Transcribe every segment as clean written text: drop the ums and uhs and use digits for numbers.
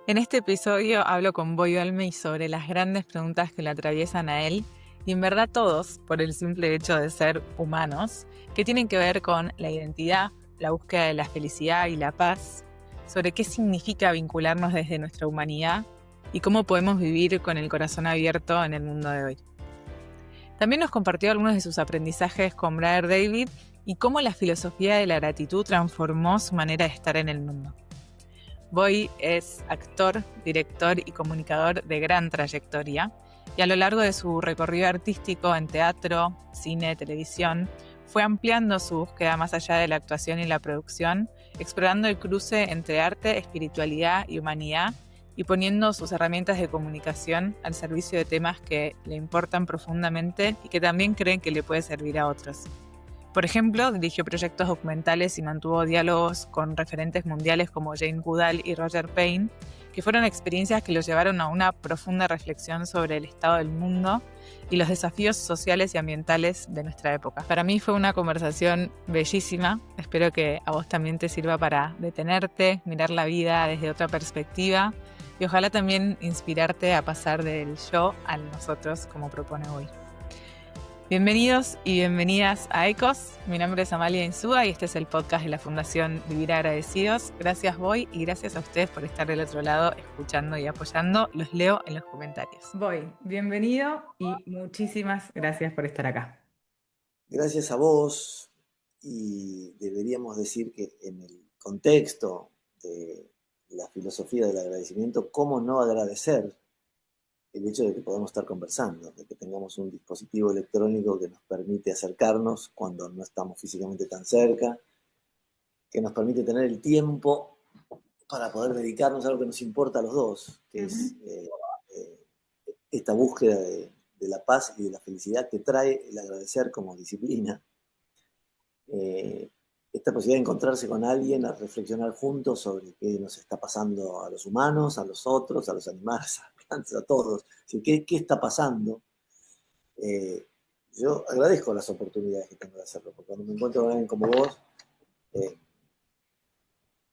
En este episodio hablo con Boy Olmi sobre las grandes preguntas que le atraviesan a él, y en verdad todos, por el simple hecho de ser humanos, que tienen que ver con la identidad, la búsqueda de la felicidad y la paz, sobre qué significa vincularnos desde nuestra humanidad y cómo podemos vivir con el corazón abierto en el mundo de hoy. También nos compartió algunos de sus aprendizajes con Brother David y cómo la filosofía de la gratitud transformó su manera de estar en el mundo. Boy es actor, director y comunicador de gran trayectoria, y a lo largo de su recorrido artístico en teatro, cine, televisión, fue ampliando su búsqueda más allá de la actuación y la producción, explorando el cruce entre arte, espiritualidad y humanidad, y poniendo sus herramientas de comunicación al servicio de temas que le importan profundamente y que también creen que le puede servir a otros. Por ejemplo, dirigió proyectos documentales y mantuvo diálogos con referentes mundiales como Jane Goodall y Roger Payne, que fueron experiencias que lo llevaron a una profunda reflexión sobre el estado del mundo y los desafíos sociales y ambientales de nuestra época. Para mí fue una conversación bellísima. Espero que a vos también te sirva para detenerte, mirar la vida desde otra perspectiva y ojalá también inspirarte a pasar del yo al nosotros, como propone hoy. Bienvenidos y bienvenidas a ECOS. Mi nombre es Amalia Insúa y este es el podcast de la Fundación Vivir Agradecidos. Gracias, Boy, y gracias a ustedes por estar del otro lado, escuchando y apoyando. Los leo en los comentarios. Boy, bienvenido y muchísimas gracias por estar acá. Gracias a vos, y deberíamos decir que en el contexto de la filosofía del agradecimiento, ¿cómo no agradecer el hecho de que podamos estar conversando, de que tengamos un dispositivo electrónico que nos permite acercarnos cuando no estamos físicamente tan cerca, que nos permite tener el tiempo para poder dedicarnos a algo que nos importa a los dos, que es esta búsqueda de la paz y de la felicidad que trae el agradecer como disciplina. Esta posibilidad de encontrarse con alguien, a reflexionar juntos sobre qué nos está pasando a los humanos, a los otros, a los animales, a las plantas, a todos. ¿Qué está pasando? Yo agradezco las oportunidades que tengo de hacerlo, porque cuando me encuentro con alguien como vos,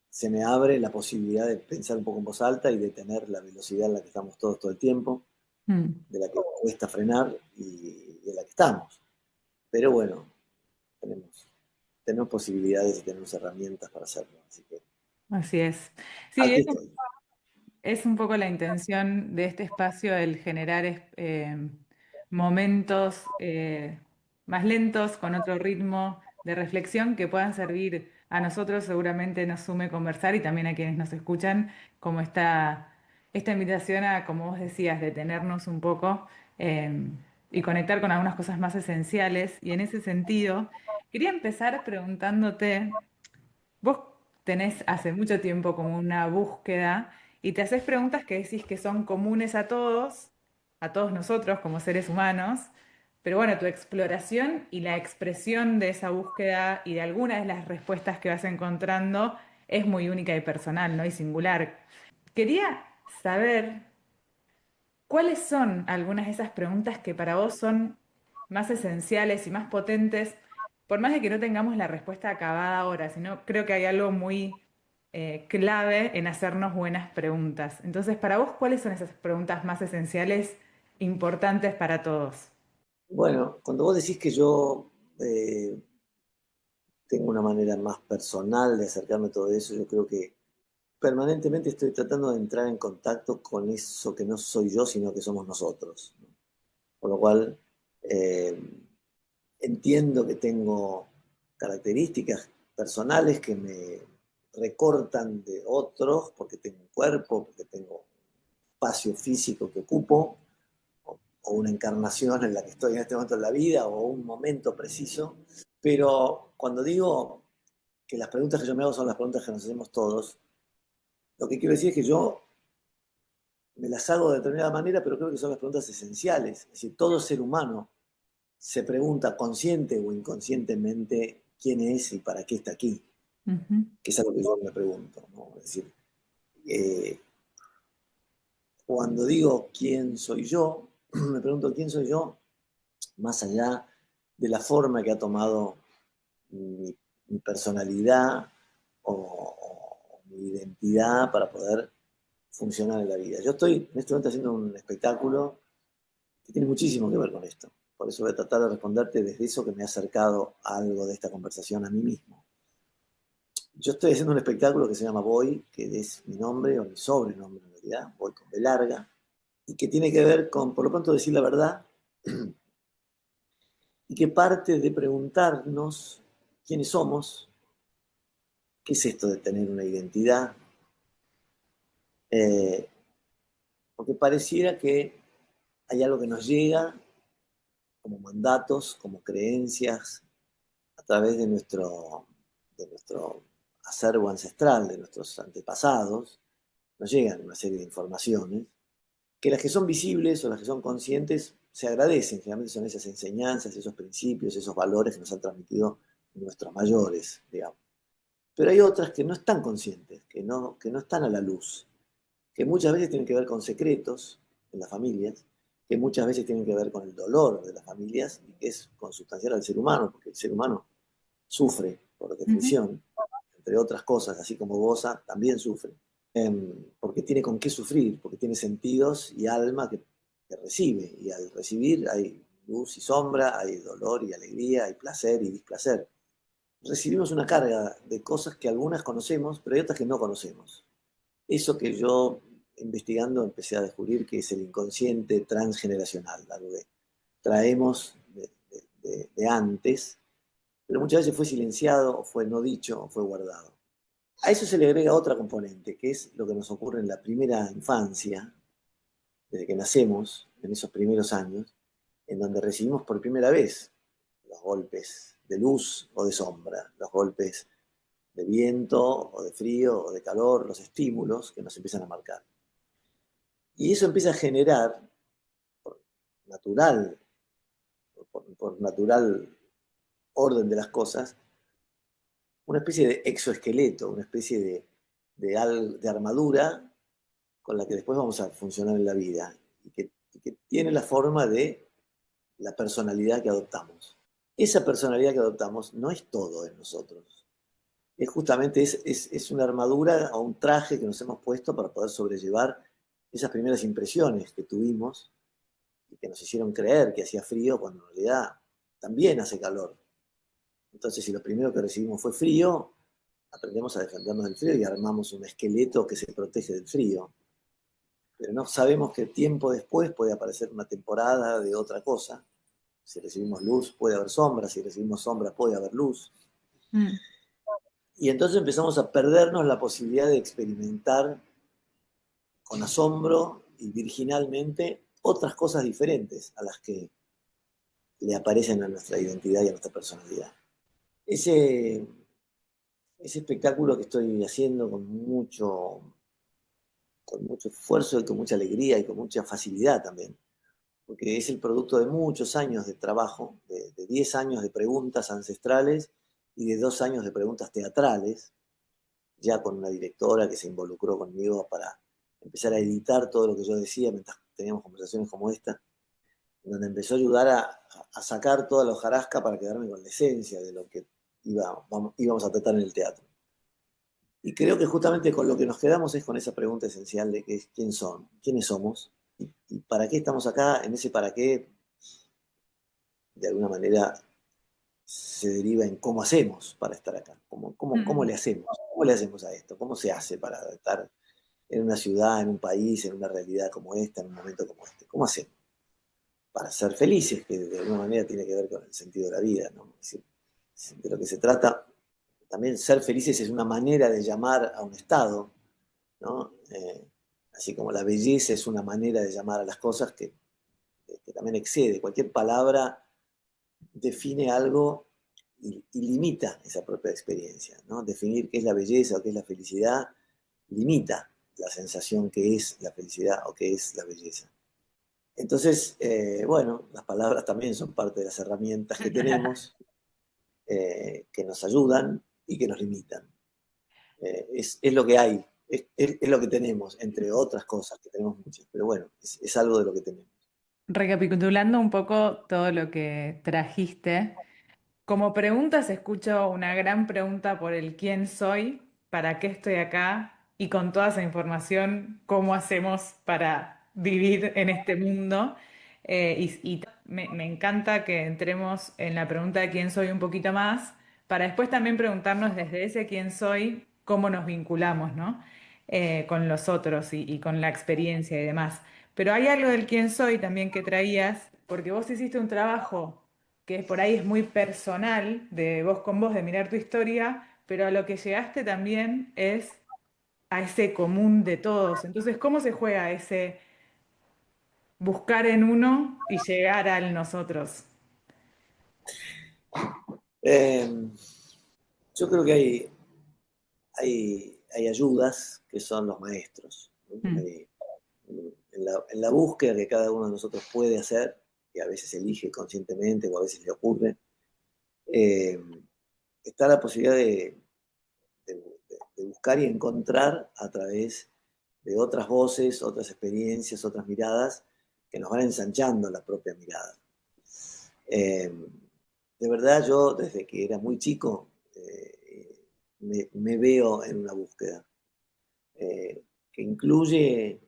se me abre la posibilidad de pensar un poco en voz alta y de tener la velocidad en la que estamos todos todo el tiempo, de la que cuesta frenar y de la que estamos. Pero bueno, tenemos posibilidades y tenemos herramientas para hacerlo. Así es. Sí, Aquí estoy. es un poco la intención de este espacio, el generar momentos más lentos, con otro ritmo de reflexión que puedan servir a nosotros, seguramente nos sume conversar y también a quienes nos escuchan, como esta invitación a, como vos decías, detenernos un poco y conectar con algunas cosas más esenciales. Y en ese sentido, quería empezar preguntándote. Vos tenés hace mucho tiempo como una búsqueda y te haces preguntas que decís que son comunes a todos nosotros como seres humanos, pero bueno, tu exploración y la expresión de esa búsqueda y de algunas de las respuestas que vas encontrando es muy única y personal, ¿no? Y singular. Quería saber cuáles son algunas de esas preguntas que para vos son más esenciales y más potentes, por más de que no tengamos la respuesta acabada ahora, sino creo que hay algo muy clave en hacernos buenas preguntas. Entonces, para vos, ¿cuáles son esas preguntas más esenciales, importantes para todos? Bueno, cuando vos decís que yo tengo una manera más personal de acercarme a todo eso, yo creo que permanentemente estoy tratando de entrar en contacto con eso que no soy yo, sino que somos nosotros, ¿no? Por lo cual, eh, entiendo que tengo características personales que me recortan de otros, porque tengo un cuerpo, porque tengo un espacio físico que ocupo, o una encarnación en la que estoy en este momento en la vida, o un momento preciso. Pero cuando digo que las preguntas que yo me hago son las preguntas que nos hacemos todos, lo que quiero decir es que yo me las hago de determinada manera, pero creo que son las preguntas esenciales. Es decir, todo ser humano se pregunta consciente o inconscientemente quién es y para qué está aquí, Ujú. que es algo que yo me pregunto, ¿no? Es decir, eh, cuando digo quién soy yo, me pregunto quién soy yo más allá de la forma que ha tomado mi personalidad o mi identidad para poder funcionar en la vida. Yo estoy en este momento haciendo un espectáculo que tiene muchísimo que ver con esto. Por eso voy a tratar de responderte desde eso que me ha acercado a algo de esta conversación a mí mismo. Yo estoy haciendo un espectáculo que se llama Voy, que es mi nombre o mi sobrenombre en realidad, Voy con B larga, y que tiene que ver con, por lo pronto, decir la verdad, y que parte de preguntarnos quiénes somos, qué es esto de tener una identidad, eh, porque pareciera que hay algo que nos llega como mandatos, como creencias, a través de nuestro acervo ancestral, de nuestros antepasados, nos llegan una serie de informaciones, que las que son visibles o las que son conscientes se agradecen, generalmente son esas enseñanzas, esos principios, esos valores que nos han transmitido nuestros mayores, digamos. Pero hay otras que no están conscientes, que no están a la luz, que muchas veces tienen que ver con secretos en las familias, que muchas veces tienen que ver con el dolor de las familias y que es consustancial al ser humano, porque el ser humano sufre, por Ujú. definición, entre otras cosas, así como goza, también sufre, porque tiene con qué sufrir, porque tiene sentidos y alma que recibe, y al recibir hay luz y sombra, hay dolor y alegría, hay placer y displacer. Recibimos una carga de cosas que algunas conocemos, pero hay otras que no conocemos. Eso que yo, investigando, empecé a descubrir que es el inconsciente transgeneracional, algo que traemos de antes, pero muchas veces fue silenciado, o fue no dicho, o fue guardado. A eso se le agrega otra componente, que es lo que nos ocurre en la primera infancia, desde que nacemos, en esos primeros años, en donde recibimos por primera vez los golpes de luz o de sombra, los golpes de viento o de frío o de calor, los estímulos que nos empiezan a marcar. Y eso empieza a generar, por natural, por natural orden de las cosas, una especie de exoesqueleto, una especie de armadura con la que después vamos a funcionar en la vida y que tiene la forma de la personalidad que adoptamos. Esa personalidad que adoptamos no es todo en nosotros. Es justamente es una armadura o un traje que nos hemos puesto para poder sobrellevar esas primeras impresiones que tuvimos y que nos hicieron creer que hacía frío cuando en realidad también hace calor. Entonces, si lo primero que recibimos fue frío, aprendemos a defendernos del frío y armamos un esqueleto que se protege del frío. Pero no sabemos que tiempo después puede aparecer una temporada de otra cosa. Si recibimos luz puede haber sombra, si recibimos sombra puede haber luz. Mm. Y entonces empezamos a perdernos la posibilidad de experimentar con asombro y virginalmente otras cosas diferentes a las que le aparecen a nuestra identidad y a nuestra personalidad. Ese, ese espectáculo que estoy haciendo con mucho esfuerzo y con mucha alegría y con mucha facilidad también, porque es el producto de muchos años de trabajo, de 10 años de preguntas ancestrales y de 2 años de preguntas teatrales, ya con una directora que se involucró conmigo para empezar a editar todo lo que yo decía mientras teníamos conversaciones como esta, donde empezó a ayudar a sacar toda la hojarasca para quedarme con la esencia de lo que íbamos a tratar en el teatro. Y creo que justamente con lo que nos quedamos es con esa pregunta esencial de que es quién son, quiénes somos y para qué estamos acá. En ese para qué, de alguna manera, se deriva en cómo hacemos para estar acá, cómo Mm. le hacemos a esto, cómo se hace para estar en una ciudad, en un país, en una realidad como esta, en un momento como este. ¿Cómo hacemos? Para ser felices, que de alguna manera tiene que ver con el sentido de la vida, ¿no? Es decir, de lo que se trata, también ser felices es una manera de llamar a un estado, ¿no? Así como la belleza es una manera de llamar a las cosas que también excede. Cualquier palabra define algo y limita esa propia experiencia, ¿no? Definir qué es la belleza o qué es la felicidad limita la sensación que es la felicidad o que es la belleza. Entonces, bueno, las palabras también son parte de las herramientas que tenemos, que nos ayudan y que nos limitan. Es lo que hay, es lo que tenemos, entre otras cosas, que tenemos muchas, pero bueno, es algo de lo que tenemos. Recapitulando un poco todo lo que trajiste, como preguntas escucho una gran pregunta por el quién soy, para qué estoy acá y con toda esa información, ¿cómo hacemos para vivir en este mundo? Me encanta que entremos en la pregunta de quién soy un poquito más, para después también preguntarnos desde ese quién soy, cómo nos vinculamos, ¿no? Con los otros y con la experiencia y demás. Pero hay algo del quién soy también que traías, porque vos hiciste un trabajo que por ahí es muy personal, de vos con vos, de mirar tu historia, pero a lo que llegaste también es a ese común de todos. Entonces, ¿cómo se juega ese buscar en uno y llegar al nosotros? Eh, yo creo que hay ayudas que son los maestros, ¿no? Mm, En la búsqueda que cada uno de nosotros puede hacer, que a veces elige conscientemente o a veces le ocurre, eh, está la posibilidad de buscar y encontrar a través de otras voces, otras experiencias, otras miradas que nos van ensanchando la propia mirada. Eh, de verdad, yo desde que era muy chico me veo en una búsqueda que incluye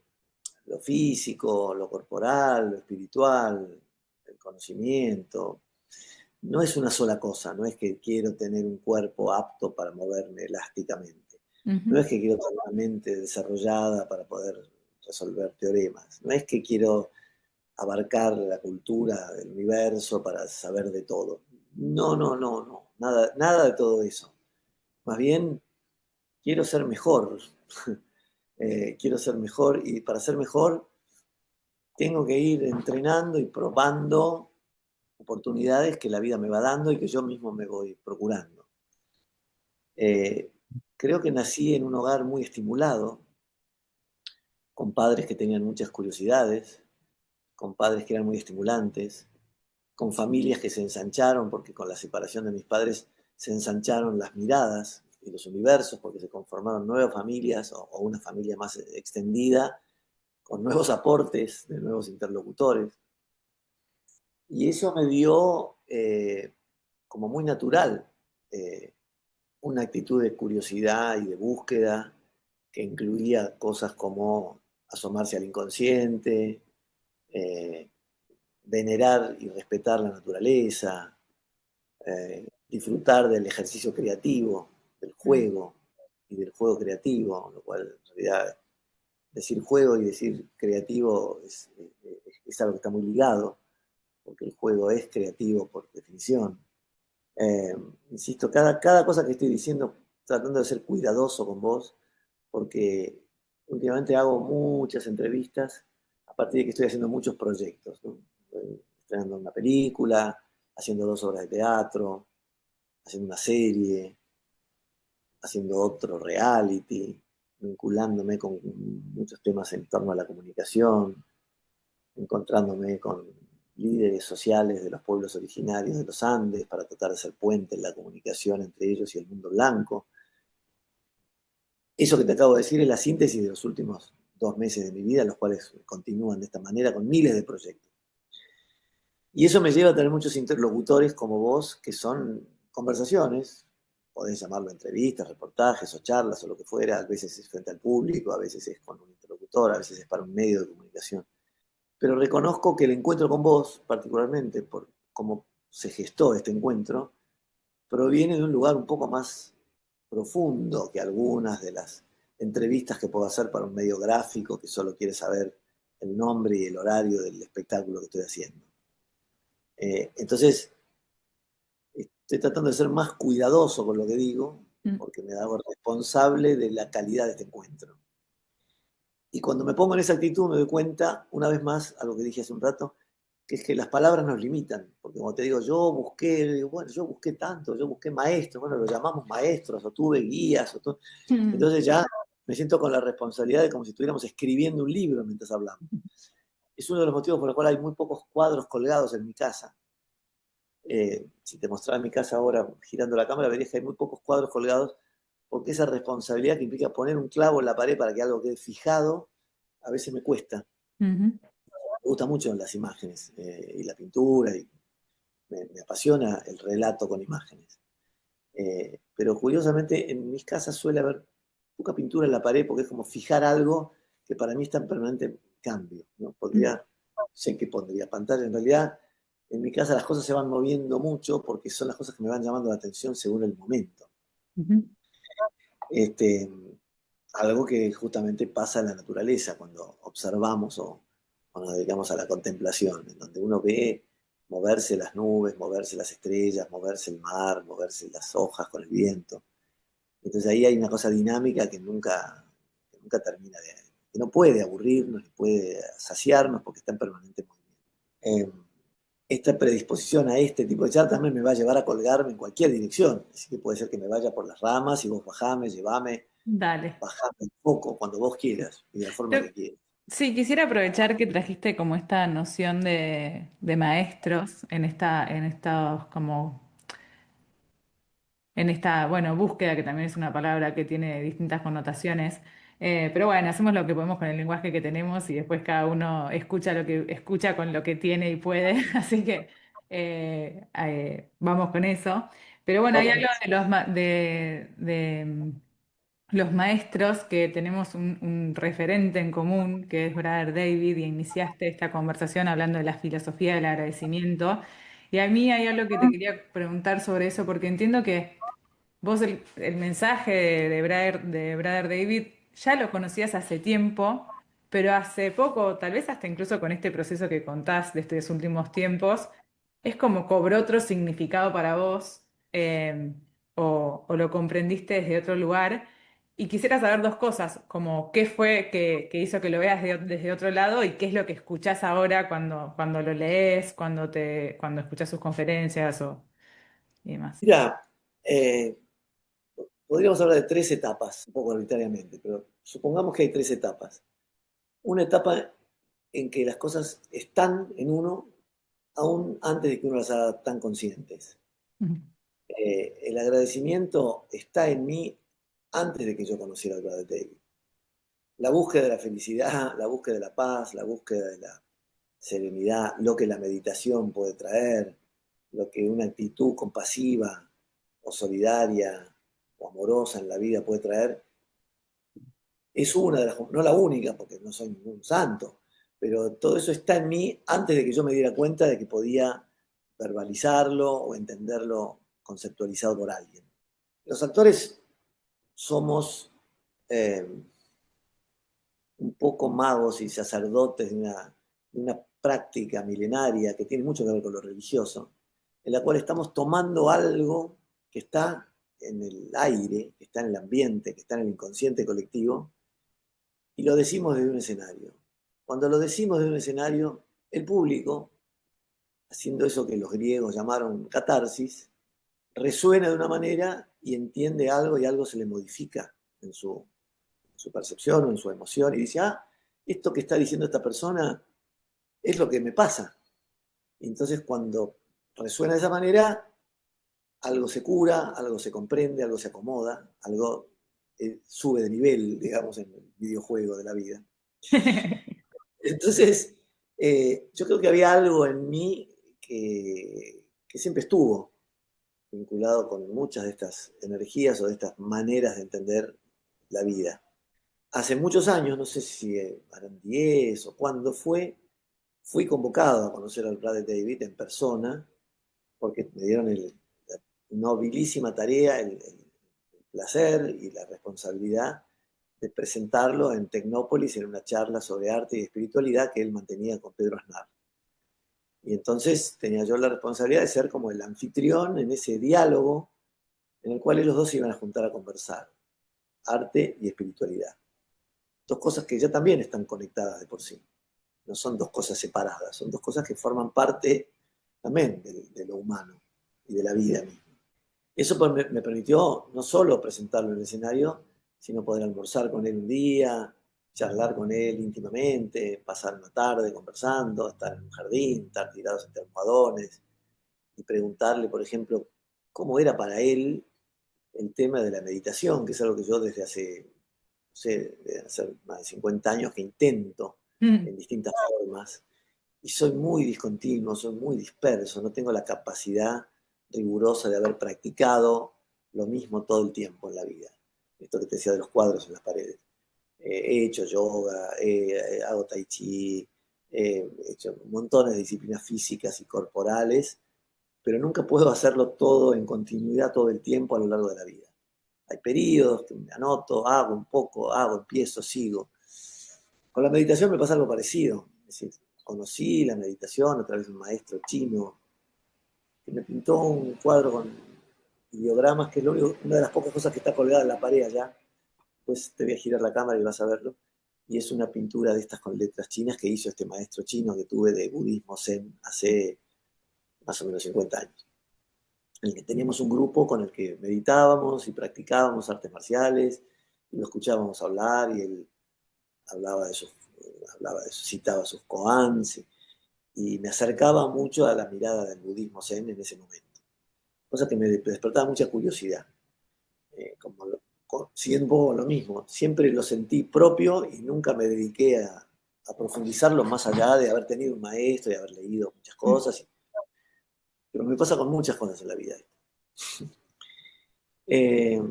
lo físico, lo corporal, lo espiritual, el conocimiento. No es una sola cosa, no es que quiero tener un cuerpo apto para moverme elásticamente, no ujú. es que quiero tener una mente desarrollada para poder resolver teoremas, no es que quiero abarcar la cultura del universo para saber de todo. No, no, no, no, nada, nada de todo eso. Más bien, quiero ser mejor. Quiero ser mejor y para ser mejor tengo que ir entrenando y probando oportunidades que la vida me va dando y que yo mismo me voy procurando. Eh, creo que nací en un hogar muy estimulado, con padres que tenían muchas curiosidades, con padres que eran muy estimulantes, con familias que se ensancharon, porque con la separación de mis padres se ensancharon las miradas y los universos, porque se conformaron nuevas familias o una familia más extendida, con nuevos aportes de nuevos interlocutores. Y eso me dio como muy natural eh, una actitud de curiosidad y de búsqueda que incluía cosas como asomarse al inconsciente, eh, venerar y respetar la naturaleza, disfrutar del ejercicio creativo, del Mm. juego y del juego creativo, lo cual en realidad decir juego y decir creativo es algo que está muy ligado, porque el juego es creativo por definición. Eh, insisto, cada cosa que estoy diciendo, tratando de ser cuidadoso con vos, porque últimamente hago muchas entrevistas a partir de que estoy haciendo muchos proyectos, ¿no? Estrenando una película, haciendo 2 obras de teatro, haciendo una serie, haciendo otro reality, vinculándome con muchos temas en torno a la comunicación, encontrándome con líderes sociales de los pueblos originarios de los Andes para tratar de hacer puente en la comunicación entre ellos y el mundo blanco. Eso que te acabo de decir es la síntesis de los últimos 2 meses de mi vida, los cuales continúan de esta manera con miles de proyectos. Y eso me lleva a tener muchos interlocutores como vos, que son conversaciones, podés llamarlo entrevistas, reportajes o charlas o lo que fuera, a veces es frente al público, a veces es con un interlocutor, a veces es para un medio de comunicación. Pero reconozco que el encuentro con vos, particularmente por cómo se gestó este encuentro, proviene de un lugar un poco más profundo que algunas de las entrevistas que puedo hacer para un medio gráfico que solo quiere saber el nombre y el horario del espectáculo que estoy haciendo. Entonces, estoy tratando de ser más cuidadoso con lo que digo, Mm. porque me hago responsable de la calidad de este encuentro. Y cuando me pongo en esa actitud me doy cuenta, una vez más, algo que dije hace un rato, que es que las palabras nos limitan. Porque como te digo, yo busqué tanto, yo busqué maestros, bueno, lo llamamos maestros, o tuve guías, Mm. entonces ya me siento con la responsabilidad de como si estuviéramos escribiendo un libro mientras hablamos. Es uno de los motivos por los cuales hay muy pocos cuadros colgados en mi casa. Si te mostrara mi casa ahora girando la cámara, verías que hay muy pocos cuadros colgados, porque esa responsabilidad que implica poner un clavo en la pared para que algo quede fijado, a veces me cuesta. Ujú. Me gustan mucho las imágenes y la pintura, y me apasiona el relato con imágenes. Pero curiosamente en mis casas suele haber poca pintura en la pared porque es como fijar algo que para mí está en permanente cambio, ¿no? Sé que pondría pantalla, en realidad en mi casa las cosas se van moviendo mucho porque son las cosas que me van llamando la atención según el momento. Ujú. Este, algo que justamente pasa en la naturaleza cuando observamos o nos dedicamos a la contemplación, en donde uno ve moverse las nubes, moverse las estrellas, moverse el mar, moverse las hojas con el viento. Entonces ahí hay una cosa dinámica que nunca termina que no puede aburrirnos, ni puede saciarnos porque está en permanente movimiento. Esta predisposición a este tipo de charla también me va a llevar a colgarme en cualquier dirección. Así que puede ser que me vaya por las ramas y vos bajame, llevame, Dale. bajame un poco cuando vos quieras y de la forma Yo, que quieras. sí, quisiera aprovechar que trajiste como esta noción de maestros en estos como en esta, bueno, búsqueda, que también es una palabra que tiene distintas connotaciones. Pero bueno, hacemos lo que podemos con el lenguaje que tenemos y después cada uno escucha lo que escucha con lo que tiene y puede. Así que vamos con eso. Pero bueno, hay Ok. algo de los maestros que tenemos un referente en común, que es Brother David, y iniciaste esta conversación hablando de la filosofía del agradecimiento. Y a mí hay algo que te quería preguntar sobre eso, porque entiendo que vos el mensaje de Brother David ya lo conocías hace tiempo, pero hace poco, tal vez hasta incluso con este proceso que contás de estos últimos tiempos, es como cobró otro significado para vos, o lo comprendiste desde otro lugar. Y quisiera saber dos cosas, como qué fue que hizo que lo veas desde otro lado y qué es lo que escuchás ahora cuando lo lees, cuando escuchás sus conferencias y demás. Mira, eh, podríamos hablar de tres etapas, un poco arbitrariamente, pero supongamos que hay tres etapas. Una etapa en que las cosas están en uno aún antes de que uno las haga tan conscientes. Ujú. El agradecimiento está en mí antes de que yo conociera al Brother David. La búsqueda de la felicidad, la búsqueda de la paz, la búsqueda de la serenidad, lo que la meditación puede traer, lo que una actitud compasiva o solidaria o amorosa en la vida puede traer, es una de las, no la única, porque no soy ningún santo, pero todo eso está en mí antes de que yo me diera cuenta de que podía verbalizarlo o entenderlo conceptualizado por alguien. Los actores somos eh, un poco magos y sacerdotes de una práctica milenaria que tiene mucho que ver con lo religioso, en la cual estamos tomando algo que está en el aire, que está en el ambiente, que está en el inconsciente colectivo, y lo decimos desde un escenario. Cuando lo decimos desde un escenario, el público, haciendo eso que los griegos llamaron catarsis, resuena de una manera y entiende algo y algo se le modifica en su percepción o en su emoción y dice, ah, esto que está diciendo esta persona es lo que me pasa. Y entonces cuando resuena de esa manera, algo se cura, algo se comprende, algo se acomoda, algo sube de nivel, digamos, en el videojuego de la vida. Entonces, yo creo que había algo en mí que siempre estuvo vinculado con muchas de estas energías o de estas maneras de entender la vida. Hace muchos años, no sé si eran 10 o cuándo fue, fui convocado a conocer al Brother David en persona, porque me dieron la nobilísima tarea, el placer y la responsabilidad de presentarlo en Tecnópolis en una charla sobre arte y espiritualidad que él mantenía con Pedro Aznar. Y entonces tenía yo la responsabilidad de ser como el anfitrión en ese diálogo en el cual ellos dos se iban a juntar a conversar, arte y espiritualidad. Dos cosas que ya también están conectadas de por sí. No son dos cosas separadas, son dos cosas que forman parte también de lo humano y de la vida misma. Eso me permitió no solo presentarlo en el escenario, sino poder almorzar con él un día, charlar con él íntimamente, pasar una tarde conversando, estar en un jardín, estar tirados entre almohadones y preguntarle, por ejemplo, cómo era para él el tema de la meditación, que es algo que yo desde hace, no sé, desde hace más de 50 años que intento en distintas formas, y soy muy discontinuo, soy muy disperso, no tengo la capacidad rigurosa de haber practicado lo mismo todo el tiempo en la vida. esto que te decía de los cuadros en las paredes. He hecho yoga, hago tai chi, he hecho montones de disciplinas físicas y corporales, pero nunca puedo hacerlo todo en continuidad todo el tiempo a lo largo de la vida. Hay periodos que me anoto, hago un poco, empiezo, sigo. Con la meditación me pasa algo parecido. Es decir, conocí la meditación a través de un maestro chino que me pintó un cuadro con ideogramas, que es una de las pocas cosas que está colgada en la pared allá. Pues te voy a girar la cámara y vas a verlo. Y es una pintura de estas con letras chinas que hizo este maestro chino que tuve de budismo zen hace más o menos 50 años. En el que teníamos un grupo con el que meditábamos y practicábamos artes marciales, y lo escuchábamos hablar, y él hablaba de sus, citaba sus koans, y me acercaba mucho a la mirada del budismo zen en ese momento. Cosa que me despertaba mucha curiosidad. Como siguiendo lo mismo, siempre lo sentí propio y nunca me dediqué a profundizarlo más allá de haber tenido un maestro y haber leído muchas cosas. Pero me pasa con muchas cosas en la vida. Eh,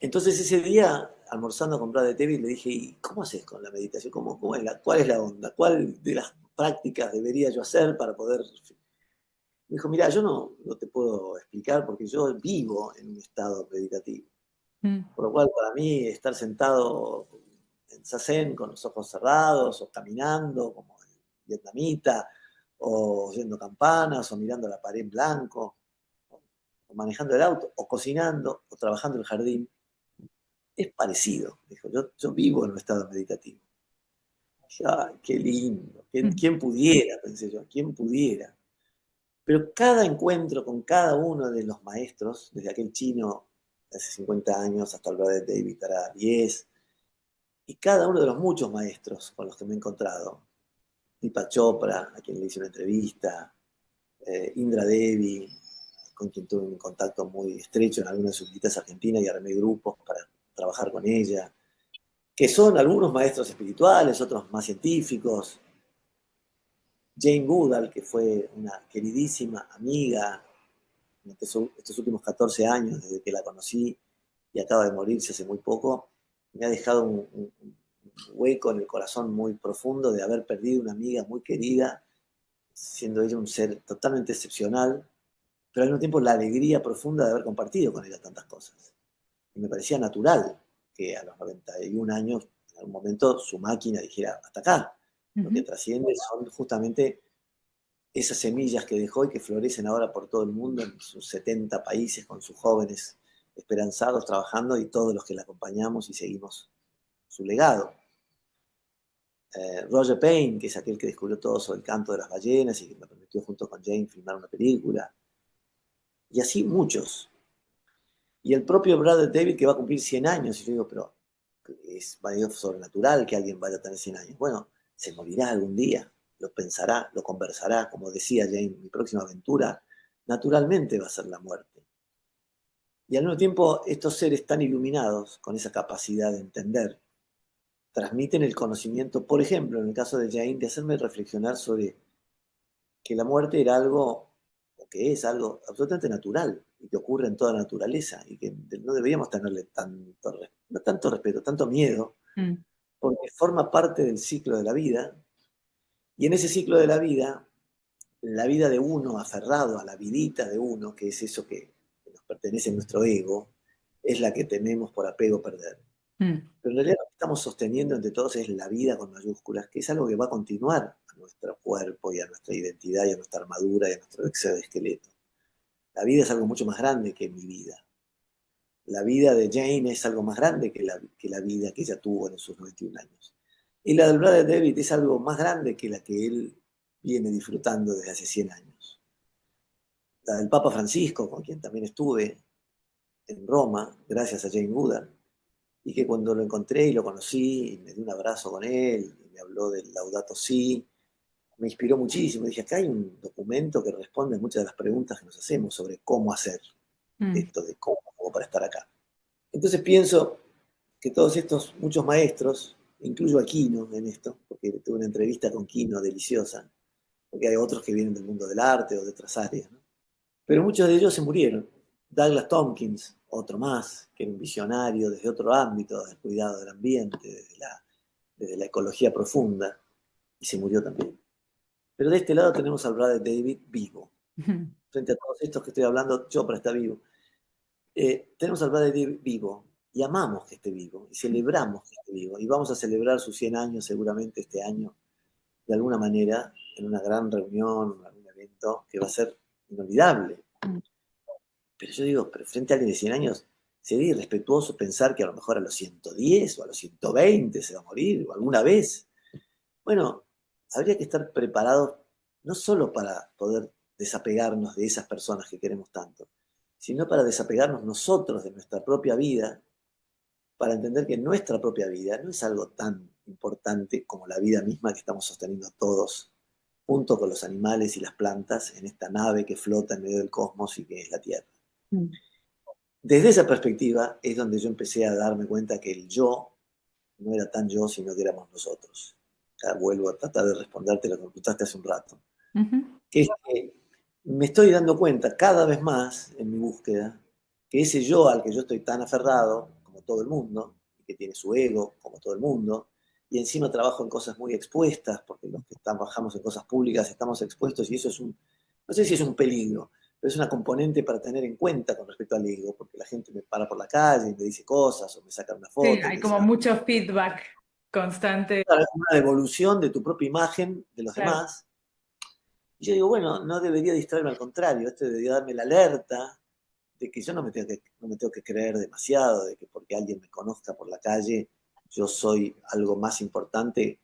entonces ese día, almorzando con Brad David, le dije, ¿y cómo haces con la meditación? ¿Cuál es la onda? ¿Cuál de las prácticas debería yo hacer para poder...? Me dijo, mira, yo no te puedo explicar porque yo vivo en un estado meditativo. Por lo cual, para mí, estar sentado en zazen con los ojos cerrados, o caminando, como el vietnamita, o oyendo campanas, o mirando la pared en blanco, o manejando el auto, o cocinando, o trabajando en el jardín, es parecido. Dijo, yo vivo en un estado meditativo. Dije, ay, qué lindo. ¿Quién pudiera? Pensé yo, ¿quién pudiera? Pero cada encuentro con cada uno de los maestros, desde aquel chino de hace 50 años hasta el de David hará 10, y cada uno de los muchos maestros con los que me he encontrado, Deepak Chopra, a quien le hice una entrevista, Indra Devi, con quien tuve un contacto muy estrecho en algunas de sus visitas a Argentina y armé grupos para trabajar con ella, que son algunos maestros espirituales, otros más científicos. Jane Goodall, que fue una queridísima amiga en estos últimos 14 años, desde que la conocí y acaba de morirse hace muy poco, me ha dejado un hueco en el corazón muy profundo de haber perdido una amiga muy querida, siendo ella un ser totalmente excepcional, pero al mismo tiempo la alegría profunda de haber compartido con ella tantas cosas. Y me parecía natural que a los 91 años, en algún momento, su máquina dijera, hasta acá. Lo que trasciende son justamente esas semillas que dejó y que florecen ahora por todo el mundo, en sus 70 países, con sus jóvenes esperanzados trabajando y todos los que la acompañamos y seguimos su legado. Roger Payne, que es aquel que descubrió todo sobre el canto de las ballenas y que me permitió junto con Jane filmar una película. Y así muchos. Y el propio Brother David, que va a cumplir 100 años. Y yo digo, pero es sobrenatural que alguien vaya a tener 100 años. Bueno, se morirá algún día, lo pensará, lo conversará, como decía Jane, mi próxima aventura, naturalmente va a ser la muerte. Y al mismo tiempo, estos seres tan iluminados, con esa capacidad de entender, transmiten el conocimiento, por ejemplo, en el caso de Jane, de hacerme reflexionar sobre que la muerte era algo, o que es algo absolutamente natural, y que ocurre en toda la naturaleza, y que no deberíamos tenerle no tanto respeto, tanto miedo, porque forma parte del ciclo de la vida, y en ese ciclo de la vida de uno aferrado a la vidita de uno, que es eso que nos pertenece a nuestro ego, es la que tememos por apego perder. Pero en realidad lo que estamos sosteniendo entre todos es la vida con mayúsculas, que es algo que va a continuar a nuestro cuerpo y a nuestra identidad y a nuestra armadura y a nuestro exoesqueleto. La vida es algo mucho más grande que mi vida. La vida de Jane es algo más grande que la vida que ella tuvo en sus 91 años. Y la del Brother David es algo más grande que la que él viene disfrutando desde hace 100 años. La del Papa Francisco, con quien también estuve en Roma, gracias a Jane Goodall, y que cuando lo encontré y lo conocí, y me di un abrazo con él, y me habló del Laudato Si, me inspiró muchísimo. Dije, acá hay un documento que responde a muchas de las preguntas que nos hacemos sobre cómo hacer esto, de cómo hago para estar acá. Entonces pienso que todos estos, muchos maestros, incluyo a Quino en esto, porque tuve una entrevista con Quino deliciosa, porque hay otros que vienen del mundo del arte o de otras áreas, ¿no? Pero muchos de ellos se murieron. Douglas Tompkins, otro más, que era un visionario desde otro ámbito, del cuidado del ambiente, desde la ecología profunda, y se murió también. Pero de este lado tenemos al Brother David vivo. Frente a todos estos que estoy hablando, Chopra está vivo. Tenemos al Brother David vivo, y amamos que esté vivo, y celebramos que esté vivo, y vamos a celebrar sus 100 años seguramente este año, de alguna manera, en una gran reunión, en algún evento que va a ser inolvidable. Pero yo digo, pero frente a alguien de 100 años, sería irrespetuoso pensar que a lo mejor a los 110 o a los 120 se va a morir, o alguna vez. Bueno, habría que estar preparados no solo para poder desapegarnos de esas personas que queremos tanto, sino para desapegarnos nosotros de nuestra propia vida, para entender que nuestra propia vida no es algo tan importante como la vida misma que estamos sosteniendo todos, junto con los animales y las plantas, en esta nave que flota en medio del cosmos y que es la Tierra. Desde esa perspectiva es donde yo empecé a darme cuenta que el yo no era tan yo, sino que éramos nosotros. Ya vuelvo a tratar de responderte lo que me preguntaste hace un rato. Que es que me estoy dando cuenta cada vez más en mi búsqueda que ese yo al que yo estoy tan aferrado, como todo el mundo, y que tiene su ego, como todo el mundo, y encima trabajo en cosas muy expuestas, porque los que trabajamos en cosas públicas estamos expuestos, y eso es no sé si es un peligro, pero es una componente para tener en cuenta con respecto al ego, porque la gente me para por la calle y me dice cosas, o me saca una Sí, foto, hay que como sea mucho feedback constante. una devolución de tu propia imagen de los Claro. demás. Y yo digo, bueno, no debería distraerme, al contrario, esto debería darme la alerta de que yo no me tengo que creer demasiado, de que porque alguien me conozca por la calle, yo soy algo más importante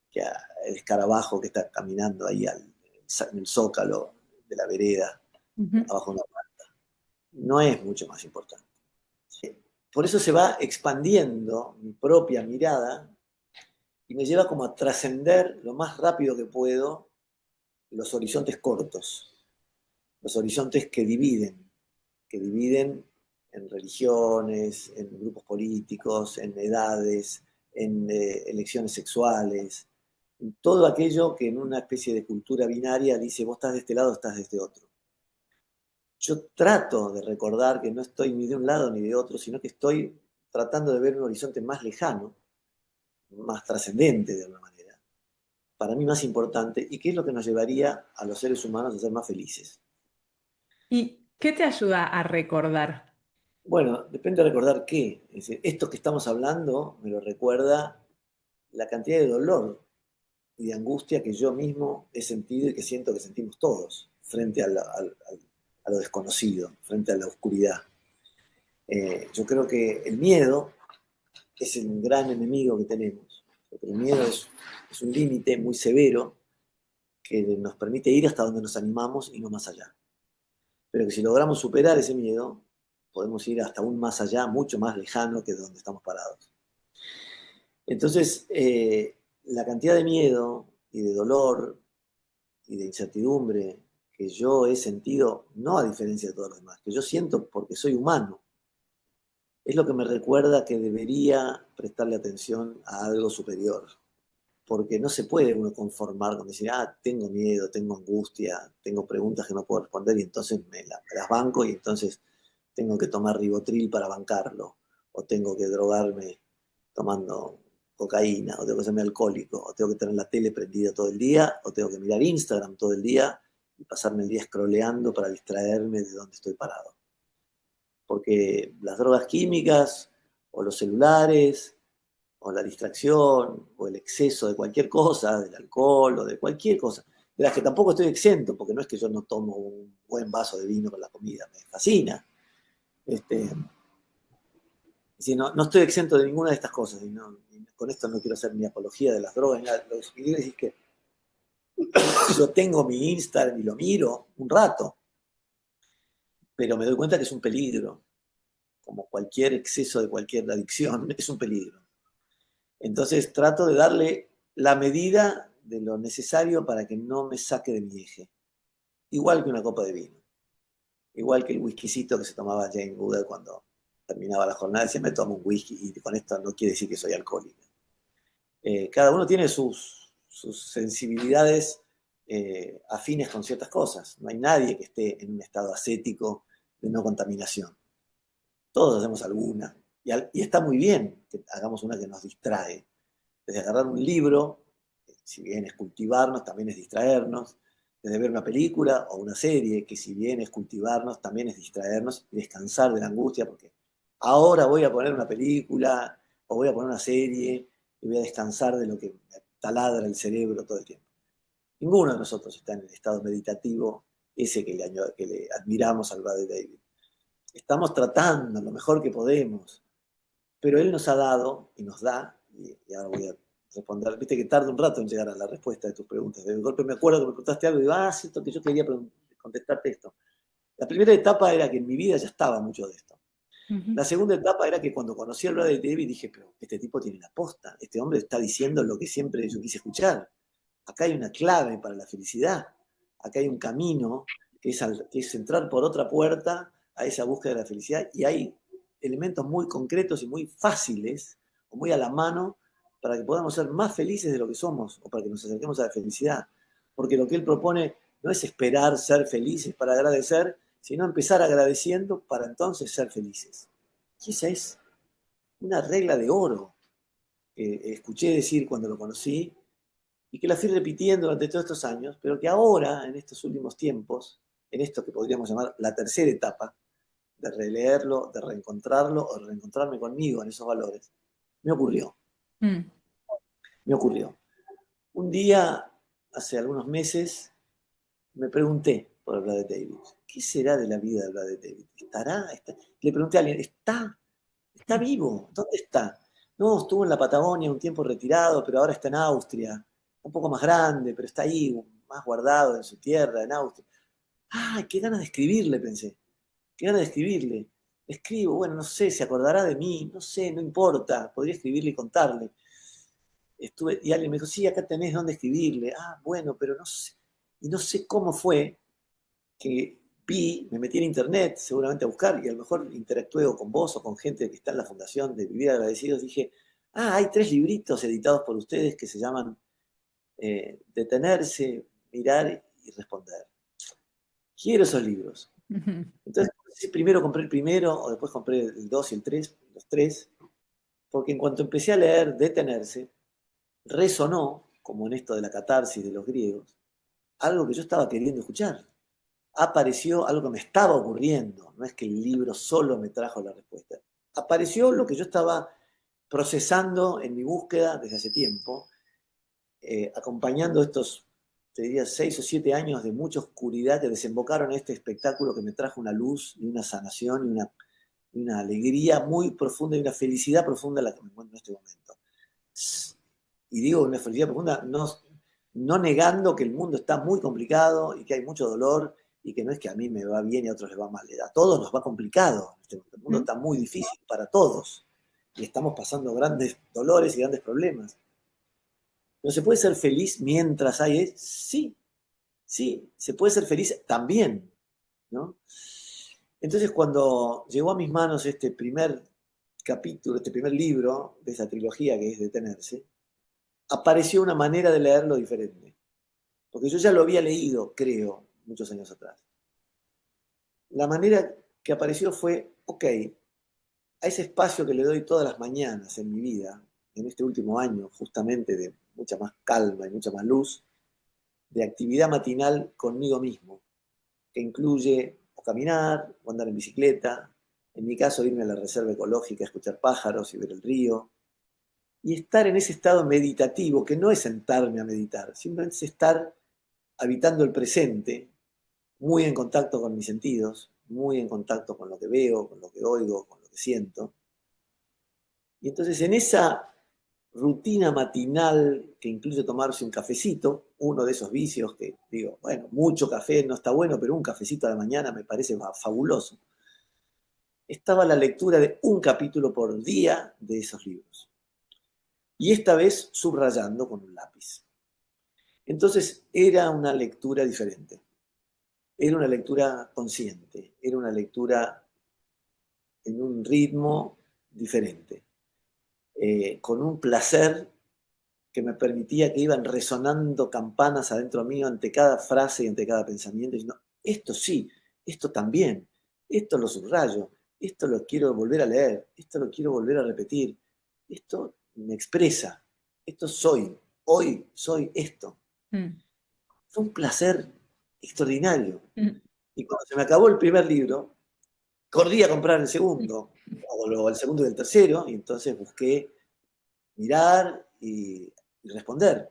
que el escarabajo que está caminando ahí en el zócalo de la vereda, abajo de una planta. No es mucho más importante. Por eso se va expandiendo mi propia mirada y me lleva como a trascender lo más rápido que puedo los horizontes cortos, los horizontes que dividen en religiones, en grupos políticos, en edades, en elecciones sexuales, en todo aquello que en una especie de cultura binaria dice vos estás de este lado, estás de este otro. Yo trato de recordar que no estoy ni de un lado ni de otro, sino que estoy tratando de ver un horizonte más lejano, más trascendente de alguna manera, para mí más importante, y que es lo que nos llevaría a los seres humanos a ser más felices. ¿Y qué te ayuda a recordar? Bueno, depende de recordar qué. Es decir, esto que estamos hablando me lo recuerda la cantidad de dolor y de angustia que yo mismo he sentido y que siento que sentimos todos frente a lo desconocido, frente a la oscuridad. Yo creo que el miedo es el gran enemigo que tenemos, porque el miedo es un límite muy severo que nos permite ir hasta donde nos animamos y no más allá. Pero que si logramos superar ese miedo, podemos ir hasta aún más allá, mucho más lejano que de donde estamos parados. Entonces, la cantidad de miedo y de dolor y de incertidumbre que yo he sentido, no a diferencia de todos los demás, que yo siento porque soy humano, es lo que me recuerda que debería prestarle atención a algo superior, porque no se puede uno conformar con decir, tengo miedo, tengo angustia, tengo preguntas que no puedo responder y entonces me las banco y entonces tengo que tomar ribotril para bancarlo, o tengo que drogarme tomando cocaína, o tengo que serme alcohólico, o tengo que tener la tele prendida todo el día, o tengo que mirar Instagram todo el día y pasarme el día scrolleando para distraerme de donde estoy parado. Porque las drogas químicas, o los celulares, o la distracción, o el exceso de cualquier cosa, del alcohol, o de cualquier cosa, de las que tampoco estoy exento, porque no es que yo no tomo un buen vaso de vino con la comida, me fascina. Si no, no estoy exento de ninguna de estas cosas, y con esto no quiero hacer ni apología de las drogas, nada. Lo que quiero decir es que yo tengo mi Instagram y lo miro un rato, pero me doy cuenta que es un peligro, como cualquier exceso de cualquier adicción, es un peligro. Entonces trato de darle la medida de lo necesario para que no me saque de mi eje, igual que una copa de vino, igual que el whiskycito que se tomaba Jane Goodall cuando terminaba la jornada, decía me tomo un whisky y con esto no quiere decir que soy alcohólico. Cada uno tiene sus sensibilidades afines con ciertas cosas. No hay nadie que esté en un estado ascético de no contaminación. Todos hacemos alguna. Y está muy bien que hagamos una que nos distrae. Desde agarrar un libro, si bien es cultivarnos, también es distraernos. Desde ver una película o una serie, que si bien es cultivarnos, también es distraernos y descansar de la angustia, porque ahora voy a poner una película o voy a poner una serie y voy a descansar de lo que me taladra el cerebro todo el tiempo. Ninguno de nosotros está en el estado meditativo ese que le admiramos al Brother David. Estamos tratando lo mejor que podemos, pero él nos ha dado y nos da, y ahora voy a responder, viste que tarda un rato en llegar a la respuesta de tus preguntas. De golpe me acuerdo que me preguntaste algo y digo, cierto que yo quería contestarte esto. La primera etapa era que en mi vida ya estaba mucho de esto. Ujú. La segunda etapa era que cuando conocí al Brother David dije, pero este tipo tiene la posta, este hombre está diciendo lo que siempre yo quise escuchar. Acá hay una clave para la felicidad, acá hay un camino que es entrar por otra puerta a esa búsqueda de la felicidad y hay elementos muy concretos y muy fáciles o muy a la mano para que podamos ser más felices de lo que somos o para que nos acerquemos a la felicidad. Porque lo que él propone no es esperar ser felices para agradecer, sino empezar agradeciendo para entonces ser felices. Y esa es una regla de oro que escuché decir cuando lo conocí y que la fui repitiendo durante todos estos años, pero que ahora, en estos últimos tiempos, en esto que podríamos llamar la tercera etapa, de releerlo, de reencontrarlo o de reencontrarme conmigo en esos valores, me ocurrió, Mm. me ocurrió. Un día, hace algunos meses, me pregunté por el Brother David, ¿qué será de la vida del Brother David? ¿Estará? Le pregunté a alguien, ¿está vivo? ¿Dónde está? No, estuvo en la Patagonia un tiempo retirado, pero ahora está en Austria, un poco más grande, pero está ahí, más guardado en su tierra, en Austria. ¡Ay, qué ganas de escribirle! Pensé. Qué ganas de escribirle. Escribo, bueno, no sé, se acordará de mí, no sé, no importa, podría escribirle y contarle. Y alguien me dijo, sí, acá tenés dónde escribirle. Bueno, pero no sé. Y no sé cómo fue que me metí en internet seguramente a buscar y a lo mejor interactué o con vos o con gente que está en la fundación de Vivir Agradecidos. Dije, hay 3 libritos editados por ustedes que se llaman Detenerse, Mirar y Responder. Quiero esos libros. Ujú. Entonces, no sé si primero compré el primero o después compré el 2 y el 3, los tres, porque en cuanto empecé a leer Detenerse, resonó, como en esto de la catarsis de los griegos, algo que yo estaba queriendo escuchar. Apareció algo que me estaba ocurriendo, no es que el libro solo me trajo la respuesta. Apareció lo que yo estaba procesando en mi búsqueda desde hace tiempo, acompañando estos, te diría, 6 o 7 años de mucha oscuridad que desembocaron en este espectáculo que me trajo una luz y una sanación y una alegría muy profunda y una felicidad profunda en la que me encuentro en este momento. Y digo una felicidad profunda, no negando que el mundo está muy complicado y que hay mucho dolor y que no es que a mí me va bien y a otros les va mal. A todos nos va complicado. El mundo Mm. está muy difícil para todos y estamos pasando grandes dolores y grandes problemas. ¿No se puede ser feliz mientras hay? Sí, sí, se puede ser feliz también, ¿no? Entonces, cuando llegó a mis manos este primer capítulo, este primer libro de esa trilogía que es Detenerse, apareció una manera de leerlo diferente. Porque yo ya lo había leído, creo, muchos años atrás. La manera que apareció fue, ok, a ese espacio que le doy todas las mañanas en mi vida, en este último año, justamente de mucha más calma y mucha más luz, de actividad matinal conmigo mismo, que incluye o caminar, o andar en bicicleta, en mi caso irme a la reserva ecológica, escuchar pájaros y ver el río, y estar en ese estado meditativo, que no es sentarme a meditar, simplemente es estar habitando el presente, muy en contacto con mis sentidos, muy en contacto con lo que veo, con lo que oigo, con lo que siento. Y entonces en esa rutina matinal que incluye tomarse un cafecito, uno de esos vicios que digo, bueno, mucho café no está bueno, pero un cafecito a la mañana me parece fabuloso, estaba la lectura de un capítulo por día de esos libros. Y esta vez subrayando con un lápiz. Entonces era una lectura diferente, era una lectura consciente, era una lectura en un ritmo diferente, con un placer que me permitía que iban resonando campanas adentro mío ante cada frase y ante cada pensamiento, diciendo, esto sí, esto también, esto lo subrayo, esto lo quiero volver a leer, esto lo quiero volver a repetir, esto me expresa, esto soy, hoy soy esto. Mm, Fue un placer extraordinario. mm, Y cuando se me acabó el primer libro, corrí a comprar el segundo, o el segundo y el tercero, y entonces busqué mirar y responder.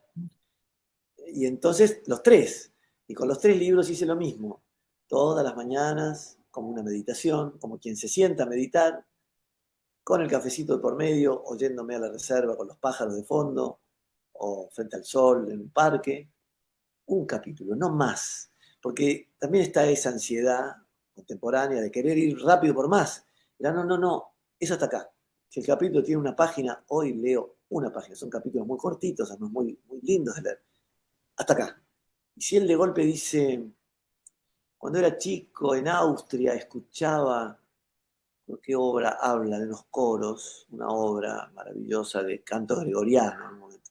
Y entonces los tres. Y con los tres libros hice lo mismo. Todas las mañanas, como una meditación, como quien se sienta a meditar, con el cafecito de por medio, oyéndome a la reserva con los pájaros de fondo, o frente al sol en un parque. Un capítulo, no más. Porque también está esa ansiedad contemporánea de querer ir rápido por más. No, no, no, no, eso hasta acá. Si el capítulo tiene una página, hoy leo una página. Son capítulos muy cortitos, además muy, muy lindos de leer. Hasta acá. Y si él de golpe dice, cuando era chico en Austria escuchaba, ¿por qué obra habla de los coros? Una obra maravillosa de canto gregoriano en un momento.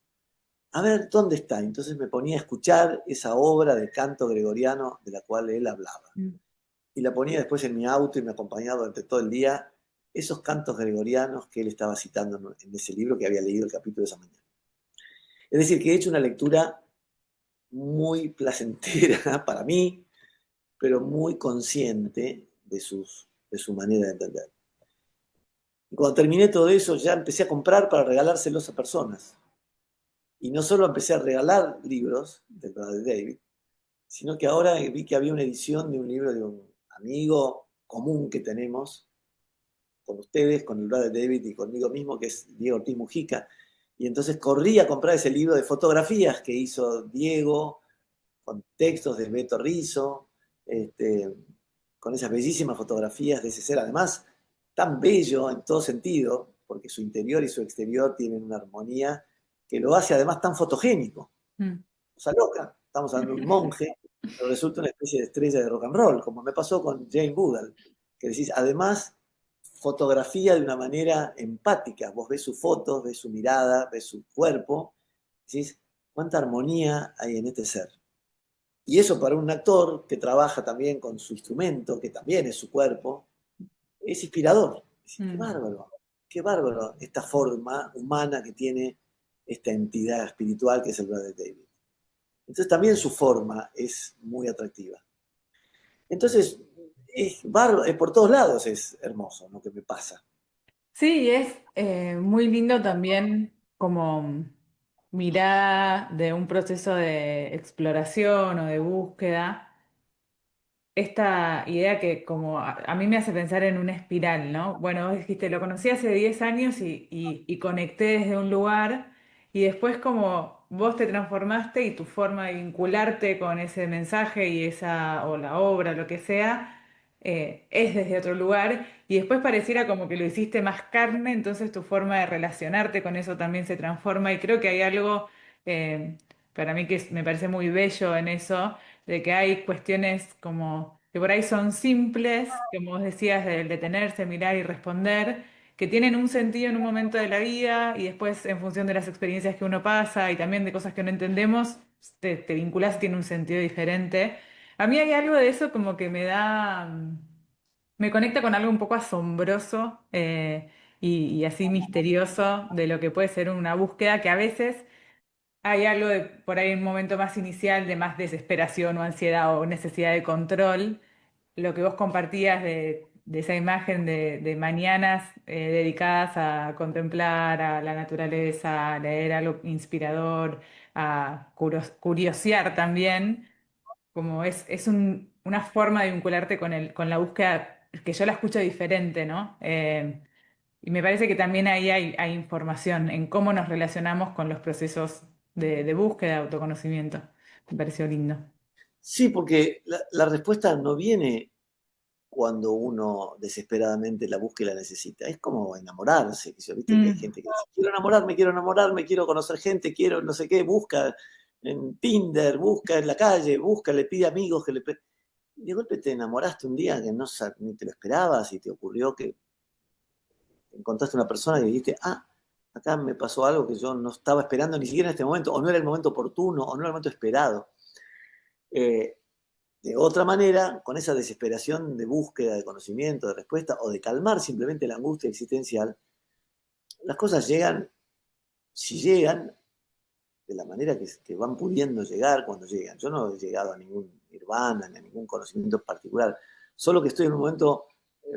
A ver, ¿dónde está? Entonces me ponía a escuchar esa obra de canto gregoriano de la cual él hablaba. mm. Y la ponía después en mi auto y me acompañaba durante todo el día esos cantos gregorianos que él estaba citando en ese libro que había leído el capítulo de esa mañana. Es decir, que he hecho una lectura muy placentera para mí, pero muy consciente de su manera de entender. Y cuando terminé todo eso, ya empecé a comprar para regalárselos a personas. Y no solo empecé a regalar libros del Brother David, sino que ahora vi que había una edición de un libro de un amigo común que tenemos con ustedes, con el Brother David y conmigo mismo, que es Diego Ortiz Mujica. Y entonces corrí a comprar ese libro de fotografías que hizo Diego, con textos de Beto Rizzo, este, con esas bellísimas fotografías de ese ser, además tan bello en todo sentido, porque su interior y su exterior tienen una armonía que lo hace además tan fotogénico. Mm. O sea, loca, estamos hablando de un monje, pero resulta una especie de estrella de rock and roll, como me pasó con Jane Goodall, que decís, además fotografía de una manera empática, vos ves sus fotos, ves su mirada, ves su cuerpo, decís, cuánta armonía hay en este ser. Y eso para un actor que trabaja también con su instrumento, que también es su cuerpo, es inspirador. Decís, Mm. qué bárbaro esta forma humana que tiene esta entidad espiritual que es el Brother David. Entonces también su forma es muy atractiva. Entonces, es bárbaro, por todos lados es hermoso lo que me pasa. Sí, es muy lindo también como mirada de un proceso de exploración o de búsqueda. Esta idea que como a mí me hace pensar en una espiral, ¿no? Bueno, vos dijiste, lo conocí hace 10 años y conecté desde un lugar y después como vos te transformaste y tu forma de vincularte con ese mensaje y esa, o la obra, lo que sea, es desde otro lugar y después pareciera como que lo hiciste más carne, entonces tu forma de relacionarte con eso también se transforma y creo que hay algo para mí que me parece muy bello en eso de que hay cuestiones como que por ahí son simples, como vos decías, de detenerse, mirar y responder, que tienen un sentido en un momento de la vida y después en función de las experiencias que uno pasa y también de cosas que no entendemos, te vinculás y tiene un sentido diferente. A mí hay algo de eso como que me da, me conecta con algo un poco asombroso y así misterioso de lo que puede ser una búsqueda que a veces hay algo de por ahí un momento más inicial de más desesperación o ansiedad o necesidad de control. Lo que vos compartías de esa imagen de mañanas dedicadas a contemplar a la naturaleza, a leer algo inspirador, a curiosear también, como es una forma de vincularte con con la búsqueda, que yo la escucho diferente, ¿no? Y me parece que también ahí hay información en cómo nos relacionamos con los procesos de búsqueda de autoconocimiento. Me pareció lindo. Sí, porque la respuesta no viene cuando uno desesperadamente la busca y la necesita. Es como enamorarse. Viste que hay Mm, gente que dice, quiero enamorarme, quiero conocer gente, quiero no sé qué, busca en Tinder, busca en la calle, busca, le pide amigos que le... Y de golpe te enamoraste un día que no ni te lo esperabas y te ocurrió que encontraste una persona y dijiste, ah, acá me pasó algo que yo no estaba esperando ni siquiera en este momento, o no era el momento oportuno, o no era el momento esperado. Eh, De otra manera, con esa desesperación de búsqueda de conocimiento, de respuesta, o de calmar simplemente la angustia existencial, las cosas llegan, si llegan, de la manera que van pudiendo llegar cuando llegan. Yo no he llegado a ningún nirvana, ni a ningún conocimiento particular, solo que estoy en un momento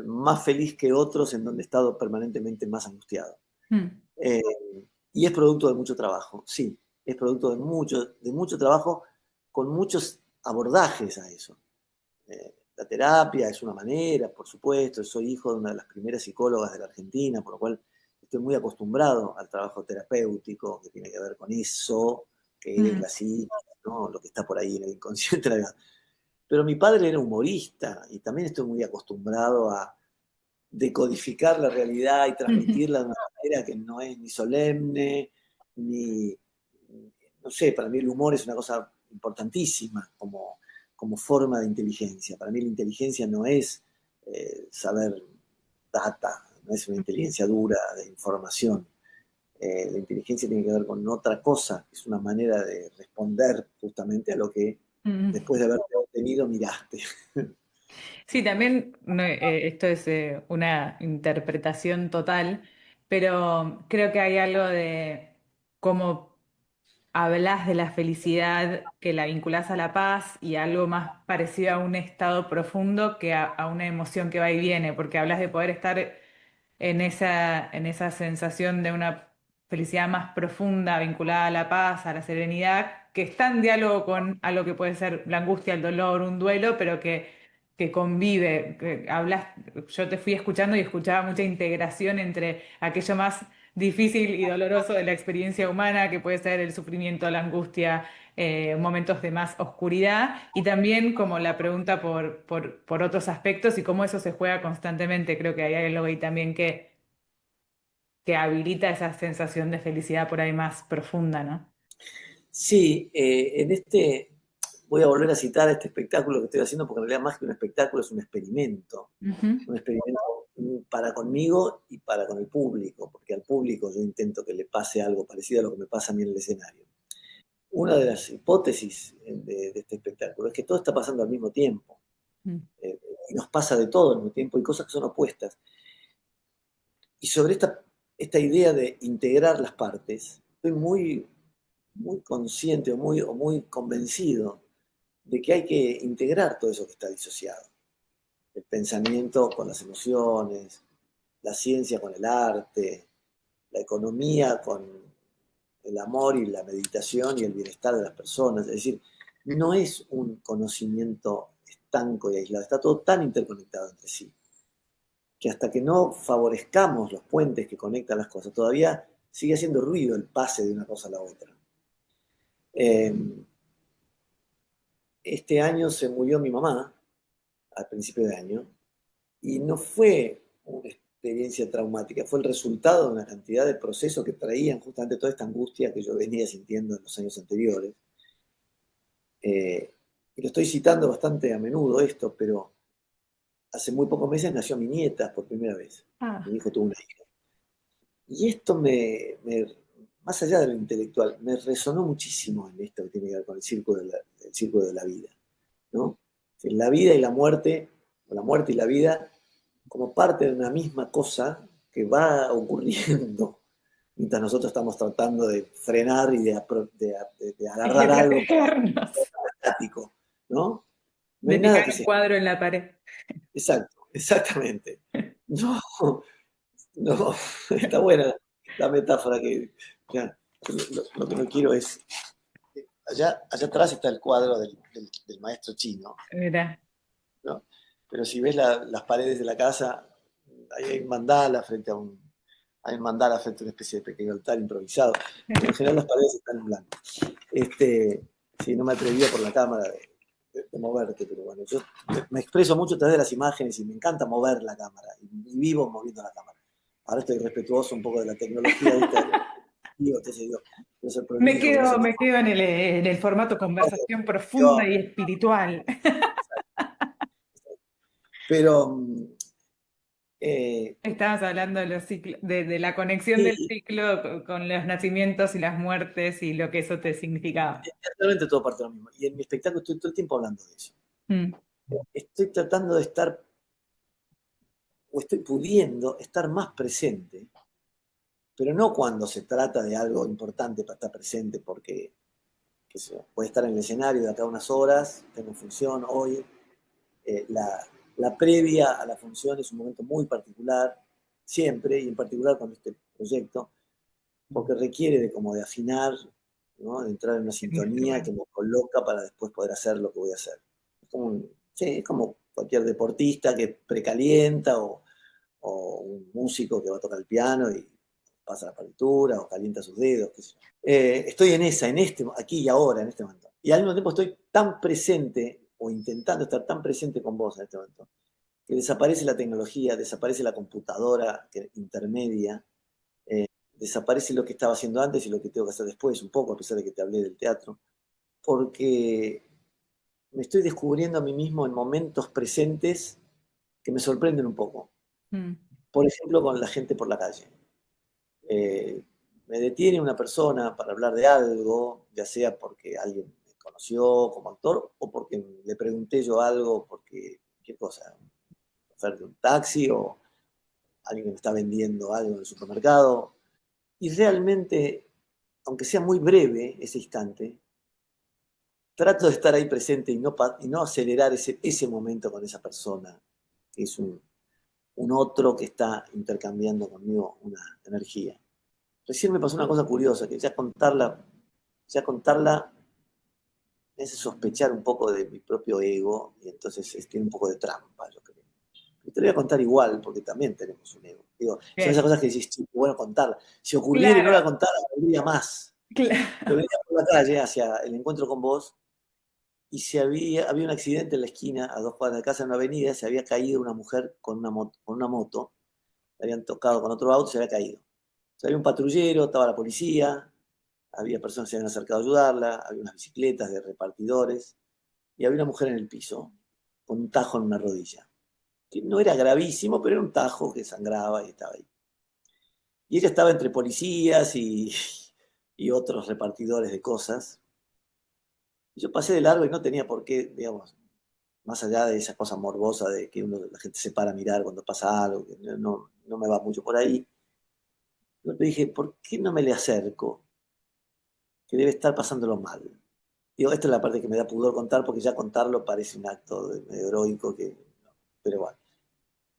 más feliz que otros en donde he estado permanentemente más angustiado. Mm. Eh, y es producto de mucho trabajo, sí, es producto de mucho trabajo con muchos abordajes a eso. La terapia es una manera, por supuesto, soy hijo de una de las primeras psicólogas de la Argentina, por lo cual estoy muy acostumbrado al trabajo terapéutico que tiene que ver con eso, que es Mm. la psique, ¿no? Lo que está por ahí en el inconsciente. Pero mi padre era humorista y también estoy muy acostumbrado a decodificar la realidad y transmitirla de una manera que no es ni solemne, ni, no sé, para mí el humor es una cosa importantísima como forma de inteligencia. Para mí la inteligencia no es saber data, no es una inteligencia dura de información. La inteligencia tiene que ver con otra cosa, es una manera de responder justamente a lo que Mm. después de haberte obtenido miraste. Sí, también esto es una interpretación total, pero creo que hay algo de cómo hablas de la felicidad que la vinculás a la paz y algo más parecido a un estado profundo que a una emoción que va y viene, porque hablas de poder estar en esa sensación de una felicidad más profunda vinculada a la paz, a la serenidad, que está en diálogo con algo que puede ser la angustia, el dolor, un duelo, pero que convive. Yo te fui escuchando y escuchaba mucha integración entre aquello más difícil y doloroso de la experiencia humana, que puede ser el sufrimiento, la angustia, momentos de más oscuridad, y también como la pregunta por otros aspectos y cómo eso se juega constantemente. Creo que hay algo ahí también que habilita esa sensación de felicidad por ahí más profunda, ¿no? Sí, voy a volver a citar este espectáculo que estoy haciendo, porque en realidad más que un espectáculo es Ujú. un experimento para conmigo y para con el público, porque al público yo intento que le pase algo parecido a lo que me pasa a mí en el escenario. Una de las hipótesis de este espectáculo es que todo está pasando al mismo tiempo, Mm. y nos pasa de todo al mismo tiempo, y cosas que son opuestas. Y sobre esta idea de integrar las partes, estoy muy consciente o muy convencido de que hay que integrar todo eso que está disociado. El pensamiento con las emociones, la ciencia con el arte, la economía con el amor y la meditación y el bienestar de las personas. Es decir, no es un conocimiento estanco y aislado, está todo tan interconectado entre sí, que hasta que no favorezcamos los puentes que conectan las cosas, todavía sigue haciendo ruido el pase de una cosa a la otra. Eh, este año se murió mi mamá, al principio de año, y no fue una experiencia traumática, fue el resultado de una cantidad de procesos que traían justamente toda esta angustia que yo venía sintiendo en los años anteriores. Y lo estoy citando bastante a menudo esto, pero hace muy pocos meses nació mi nieta por primera vez. Mi Ah, hijo tuvo una hija. Y esto más allá de lo intelectual, me resonó muchísimo en esto que tiene que ver con el círculo de la vida, ¿no? La vida y la muerte, o la muerte y la vida, como parte de una misma cosa que va ocurriendo mientras nosotros estamos tratando de frenar y de y de agarrar algo que protegernos, es estático, ¿no? No de hay nada picar que un sea. cuadro en la pared. Exacto, exactamente. No, no, está buena la metáfora ya, lo que no quiero es. Allá atrás está el cuadro del maestro chino, Mira. ¿no? Pero si ves las paredes de la casa, ahí hay un mandala frente a una especie de pequeño altar improvisado. Pero en general las paredes están en blanco. Sí, no me atrevía por la cámara de moverte, pero bueno, yo me expreso mucho a través de las imágenes y me encanta mover la cámara y vivo moviendo la cámara. Ahora estoy respetuoso un poco de la tecnología, ¿viste? Digo, qué sé yo, no ser prolijo, que no se me Me quedo en el formato conversación profunda y espiritual. pero Estabas hablando de los de la conexión del sí, ciclo con los nacimientos y las muertes y lo que eso te significaba. realmente todo parte de lo mismo. Y en mi espectáculo estoy todo el tiempo hablando de eso. Mm. Estoy tratando de estar, o estoy pudiendo estar más presente, pero no cuando se trata de algo importante para estar presente, porque qué sé yo, voy a estar en el escenario de acá unas horas, tengo función hoy, la previa a la función es un momento muy particular, siempre, y en particular con este proyecto, porque requiere de como de afinar, ¿no? De entrar en una El sintonía que instrumento. me coloca para después poder hacer lo que voy a hacer. Sí, es como cualquier deportista que precalienta o un músico que va a tocar el piano y pasa la partitura o calienta sus dedos, qué sé yo. Estoy en esa, en este, aquí y ahora, en este momento. Y al mismo tiempo estoy tan presente o intentando estar tan presente con vos en este momento, que desaparece la tecnología, desaparece la computadora intermedia, desaparece lo que estaba haciendo antes y lo que tengo que hacer después, un poco, a pesar de que te hablé del teatro, porque me estoy descubriendo a mí mismo en momentos presentes que me sorprenden un poco. Mm. Por ejemplo, con la gente por la calle. Eh, Me detiene una persona para hablar de algo, ya sea porque alguien me conoció como actor o porque le pregunté yo algo, porque, ¿qué cosa? Oferta de un taxi o alguien que me está vendiendo algo en el supermercado. Y realmente, aunque sea muy breve ese instante, trato de estar ahí presente y no acelerar ese momento con esa persona, que es un otro que está intercambiando conmigo una energía. Recién me pasó una cosa curiosa, que ya contarla me hace sospechar un poco de mi propio ego y entonces tiene un poco de trampa, yo creo. Y te lo voy a contar igual, porque también tenemos un ego. Digo, son esas Bien. cosas que decís, "Sí, bueno contarla. Si ocurriera y no Claro, la contara, valdría más. Yo claro. venía por la calle hacia el encuentro con vos y había un accidente en la esquina, a 2 cuadras de casa, en una avenida, se había caído una mujer con una moto, le habían tocado con otro auto y se había caído. O sea, había un patrullero, estaba la policía, había personas que se habían acercado a ayudarla, había unas bicicletas de repartidores y había una mujer en el piso con un tajo en una rodilla, que no era gravísimo, pero era un tajo que sangraba y estaba ahí. Y ella estaba entre policías y otros repartidores de cosas. Y yo pasé de largo y no tenía por qué, digamos, más allá de esa cosa morbosa de que la gente se para a mirar cuando pasa algo, que no me va mucho por ahí. Yo le dije, ¿por qué no me le acerco? Que debe estar pasándolo mal. Digo, esta es la parte que me da pudor contar porque ya contarlo parece un acto medio heroico, pero bueno,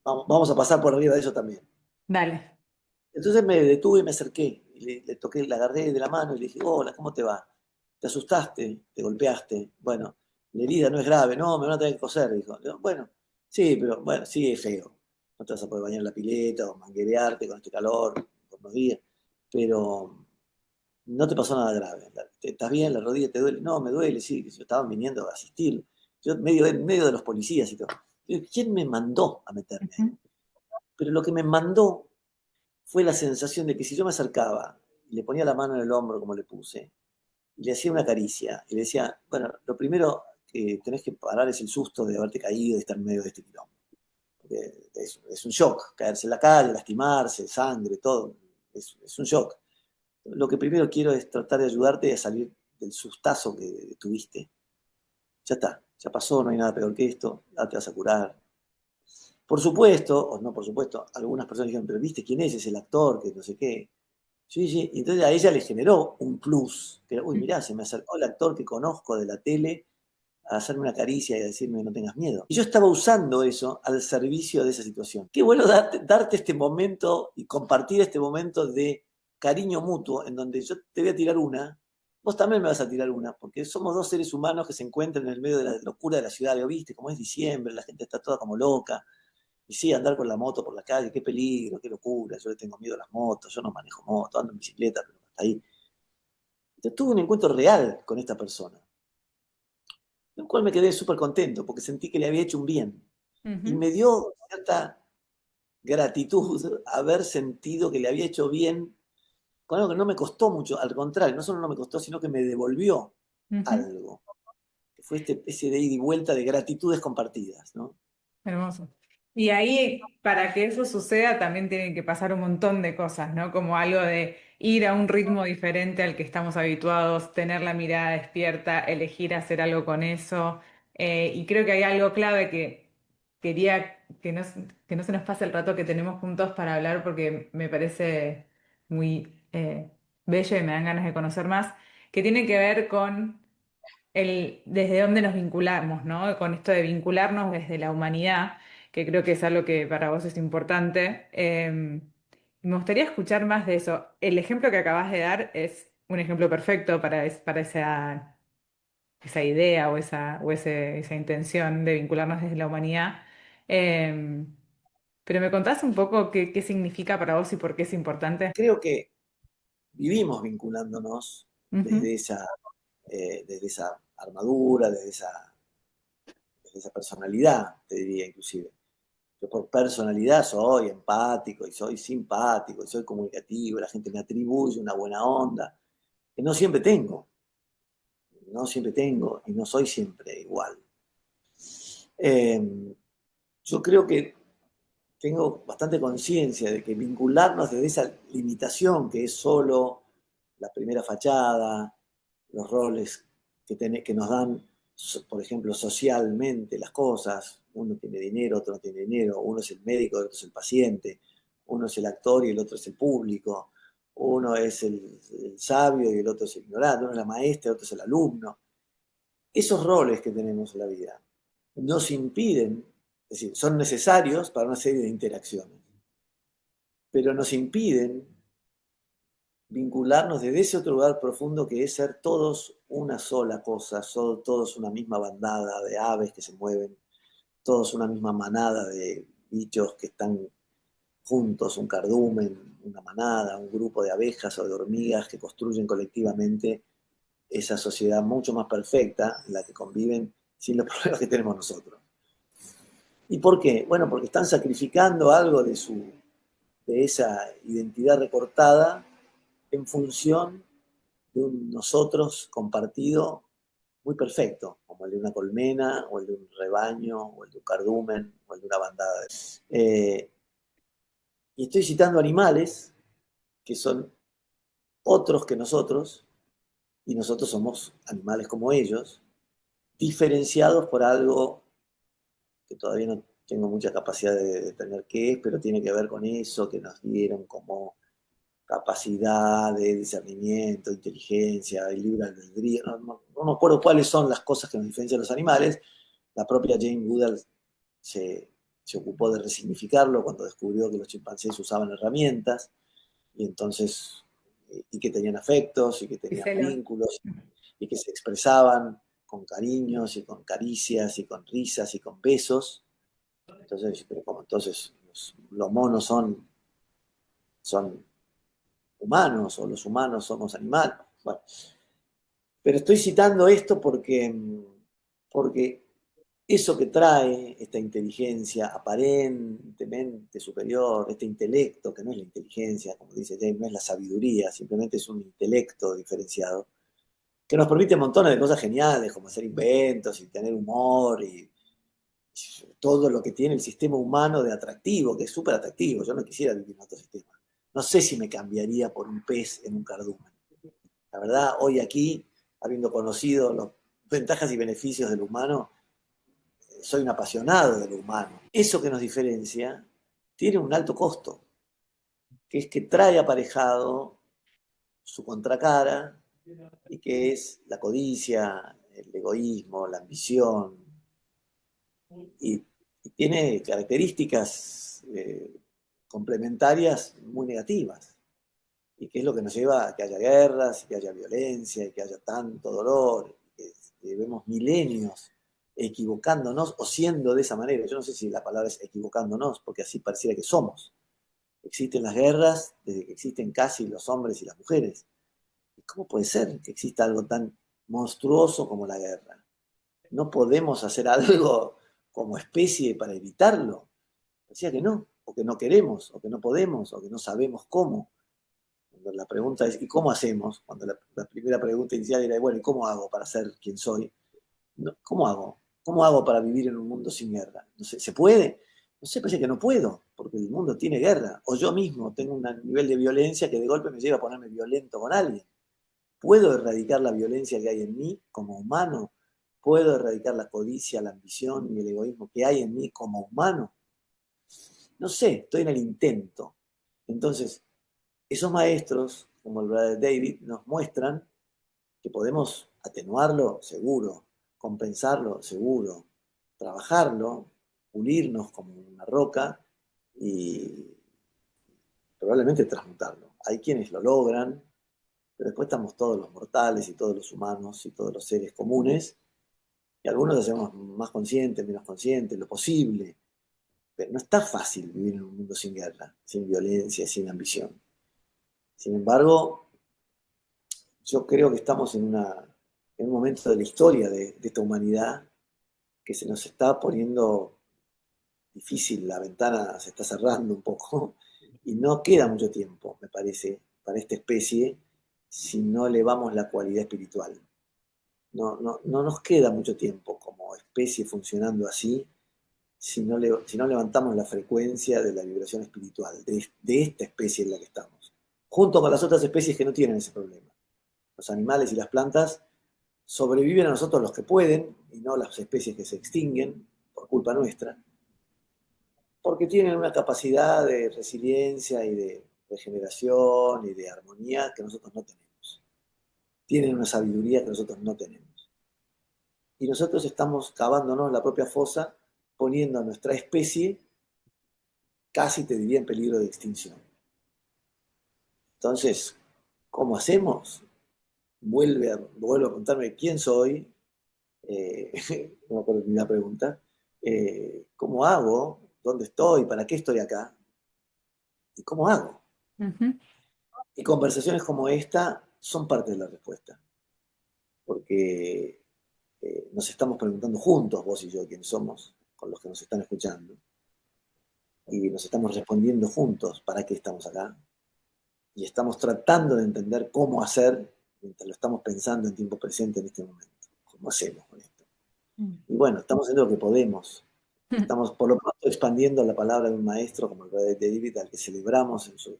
vamos a pasar por arriba de eso también. Dale. Entonces me detuve y me acerqué, y le toqué, la agarré de la mano y le dije, hola, ¿cómo te va? ¿Te asustaste? ¿Te golpeaste? Bueno, la herida no es grave, no, me van a tener que coser, dijo. Yo, bueno, sí, pero bueno, sí es feo. No te vas a poder bañar en la pileta o manguerearte con este calor por unos días, pero no te pasó nada grave. ¿Estás bien? ¿La rodilla te duele? No, me duele, sí, yo estaban viniendo a asistir. Yo en medio de los policías y todo. Digo, ¿quién me mandó a meterme ahí? Ujú. Pero lo que me mandó fue la sensación de que si yo me acercaba y le ponía la mano en el hombro como le puse, y le hacía una caricia, y le decía, bueno, lo primero que tenés que parar es el susto de haberte caído y estar en medio de este quilombo. Porque es un shock, caerse en la calle, lastimarse, sangre, todo. Es un shock. Lo que primero quiero es tratar de ayudarte a salir del sustazo que tuviste. Ya está, ya pasó, no hay nada peor que esto, ya te vas a curar. Por supuesto, o no por supuesto, algunas personas dijeron, pero ¿viste quién es? Es el actor, que no sé qué. Sí, sí, y entonces a ella le generó un plus, que era, uy, mirá, se me acercó el actor que conozco de la tele a hacerme una caricia y a decirme no tengas miedo. Y yo estaba usando eso al servicio de esa situación. Qué bueno darte este momento y compartir este momento de cariño mutuo en donde yo te voy a tirar una, vos también me vas a tirar una, porque somos dos seres humanos que se encuentran en el medio de la locura de la ciudad. Lo viste, como es diciembre, la gente está toda como loca. Y sí, andar con la moto por la calle, qué peligro, qué locura. Yo le tengo miedo a las motos, yo no manejo moto, ando en bicicleta, pero hasta ahí. Yo tuve un encuentro real con esta persona, del cual me quedé súper contento porque sentí que le había hecho un bien. Y Ujú. me dio cierta gratitud haber sentido que le había hecho bien con algo que no me costó mucho. Al contrario, no solo no me costó, sino que me devolvió Ujú. algo. Que fue ese de ida y vuelta de gratitudes compartidas, ¿no? Hermoso. Y ahí, para que eso suceda, también tienen que pasar un montón de cosas, ¿no? Como algo de ir a un ritmo diferente al que estamos habituados, tener la mirada despierta, elegir hacer algo con eso. Y creo que hay algo clave que quería que no se nos pase el rato que tenemos juntos para hablar porque me parece muy bello y me dan ganas de conocer más, que tiene que ver con desde dónde nos vinculamos, ¿no? Con esto de vincularnos desde la humanidad, que creo que es algo que para vos es importante. Me gustaría escuchar más de eso. El ejemplo que acabas de dar es un ejemplo perfecto para esa idea esa intención de vincularnos desde la humanidad. Eh, pero ¿me contás un poco qué significa para vos y por qué es importante? Creo que vivimos vinculándonos Ujú. desde esa armadura, desde esa personalidad, te diría inclusive. Yo por personalidad soy empático y soy simpático y soy comunicativo, la gente me atribuye una buena onda, que no siempre tengo y no soy siempre igual. Eh, yo creo que tengo bastante conciencia de que vincularnos desde esa limitación que es solo la primera fachada, los roles que nos dan, por ejemplo, socialmente las cosas. Uno tiene dinero, otro no tiene dinero. Uno es el médico, el otro es el paciente. Uno es el actor y el otro es el público. Uno es el sabio y el otro es el ignorante. Uno es la maestra y el otro es el alumno. Esos roles que tenemos en la vida nos impiden, es decir, son necesarios para una serie de interacciones, pero nos impiden vincularnos desde ese otro lugar profundo que es ser todos una sola cosa, todos una misma bandada de aves que se mueven, todos una misma manada de bichos que están juntos, un cardumen, una manada, un grupo de abejas o de hormigas que construyen colectivamente esa sociedad mucho más perfecta en la que conviven sin los problemas que tenemos nosotros. ¿Y por qué? Bueno, porque están sacrificando algo de esa identidad recortada en función de un nosotros compartido muy perfecto, como el de una colmena, o el de un rebaño, o el de un cardumen, o el de una bandada. Y estoy citando animales que son otros que nosotros, y nosotros somos animales como ellos, diferenciados por algo que todavía no tengo mucha capacidad de determinar qué es, pero tiene que ver con eso que nos dieron como capacidad de discernimiento, inteligencia, el libre albedrío. No me acuerdo cuáles son las cosas que nos diferencian los animales. La propia Jane Goodall se, se ocupó de resignificarlo cuando descubrió que los chimpancés usaban herramientas y entonces y que tenían afectos y que Y tenían celos. vínculos y que se expresaban con cariños y con caricias y con risas y con besos. Entonces, pero como entonces los monos son humanos o los humanos somos animales. Bueno, pero estoy citando esto porque eso que trae esta inteligencia aparentemente superior, este intelecto, que no es la inteligencia, como dice James, no es la sabiduría, simplemente es un intelecto diferenciado, que nos permite montones de cosas geniales, como hacer inventos y tener humor y todo lo que tiene el sistema humano de atractivo, que es súper atractivo. Yo no quisiera vivir en otro sistema. No sé si me cambiaría por un pez en un cardumen. La verdad, hoy aquí, habiendo conocido las ventajas y beneficios del humano, soy un apasionado de lo humano. Eso que nos diferencia tiene un alto costo, que es que trae aparejado su contracara y que es la codicia, el egoísmo, la ambición, y tiene características complementarias muy negativas, y que es lo que nos lleva a que haya guerras, y que haya violencia, y que haya tanto dolor, que llevemos milenios equivocándonos o siendo de esa manera. Yo no sé si la palabra es equivocándonos, porque así pareciera que somos. Existen las guerras desde que existen casi los hombres y las mujeres. ¿Y cómo puede ser que exista algo tan monstruoso como la guerra? ¿No podemos hacer algo como especie para evitarlo? Decía que no, o que no queremos, o que no podemos, o que no sabemos cómo. Cuando la pregunta es, ¿y cómo hacemos? Cuando la primera pregunta inicial era, bueno, ¿y cómo hago para ser quien soy? No, ¿cómo hago? ¿Cómo hago para vivir en un mundo sin guerra? No sé, ¿se puede? No sé, parece que no puedo, porque el mundo tiene guerra. O yo mismo tengo un nivel de violencia que de golpe me lleva a ponerme violento con alguien. ¿Puedo erradicar la violencia que hay en mí como humano? ¿Puedo erradicar la codicia, la ambición y el egoísmo que hay en mí como humano? No sé, estoy en el intento. Entonces, esos maestros, como el Brother David, nos muestran que podemos atenuarlo, seguro, compensarlo, seguro, trabajarlo, pulirnos como una roca y probablemente transmutarlo. Hay quienes lo logran, pero después estamos todos los mortales y todos los humanos y todos los seres comunes, y algunos lo hacemos más conscientes, menos conscientes, lo posible, pero no está fácil vivir en un mundo sin guerra, sin violencia, sin ambición. Sin embargo, yo creo que estamos en un momento de la historia de esta humanidad que se nos está poniendo difícil, la ventana se está cerrando un poco y no queda mucho tiempo, me parece, para esta especie si no elevamos la cualidad espiritual. No nos queda mucho tiempo como especie funcionando así si no levantamos la frecuencia de la vibración espiritual, de esta especie en la que estamos, junto con las otras especies que no tienen ese problema. Los animales y las plantas sobreviven a nosotros los que pueden y no las especies que se extinguen por culpa nuestra, porque tienen una capacidad de resiliencia y de regeneración y de armonía que nosotros no tenemos. Tienen una sabiduría que nosotros no tenemos. Y nosotros estamos cavándonos la propia fosa, poniendo a nuestra especie, casi te diría, en peligro de extinción. Entonces, ¿cómo hacemos? Vuelvo a contarme quién soy, no me acuerdo ni la pregunta, ¿cómo hago? ¿Dónde estoy? ¿Para qué estoy acá? ¿Y cómo hago? Ujú. Y conversaciones como esta son parte de la respuesta, porque nos estamos preguntando juntos, vos y yo, quiénes somos, con los que nos están escuchando, y nos estamos respondiendo juntos para qué estamos acá, y estamos tratando de entender cómo hacer mientras lo estamos pensando en tiempo presente en este momento. ¿Cómo hacemos con esto? Y bueno, estamos haciendo lo que podemos. Estamos por lo pronto expandiendo la palabra de un maestro como el Padre de David, al que celebramos en su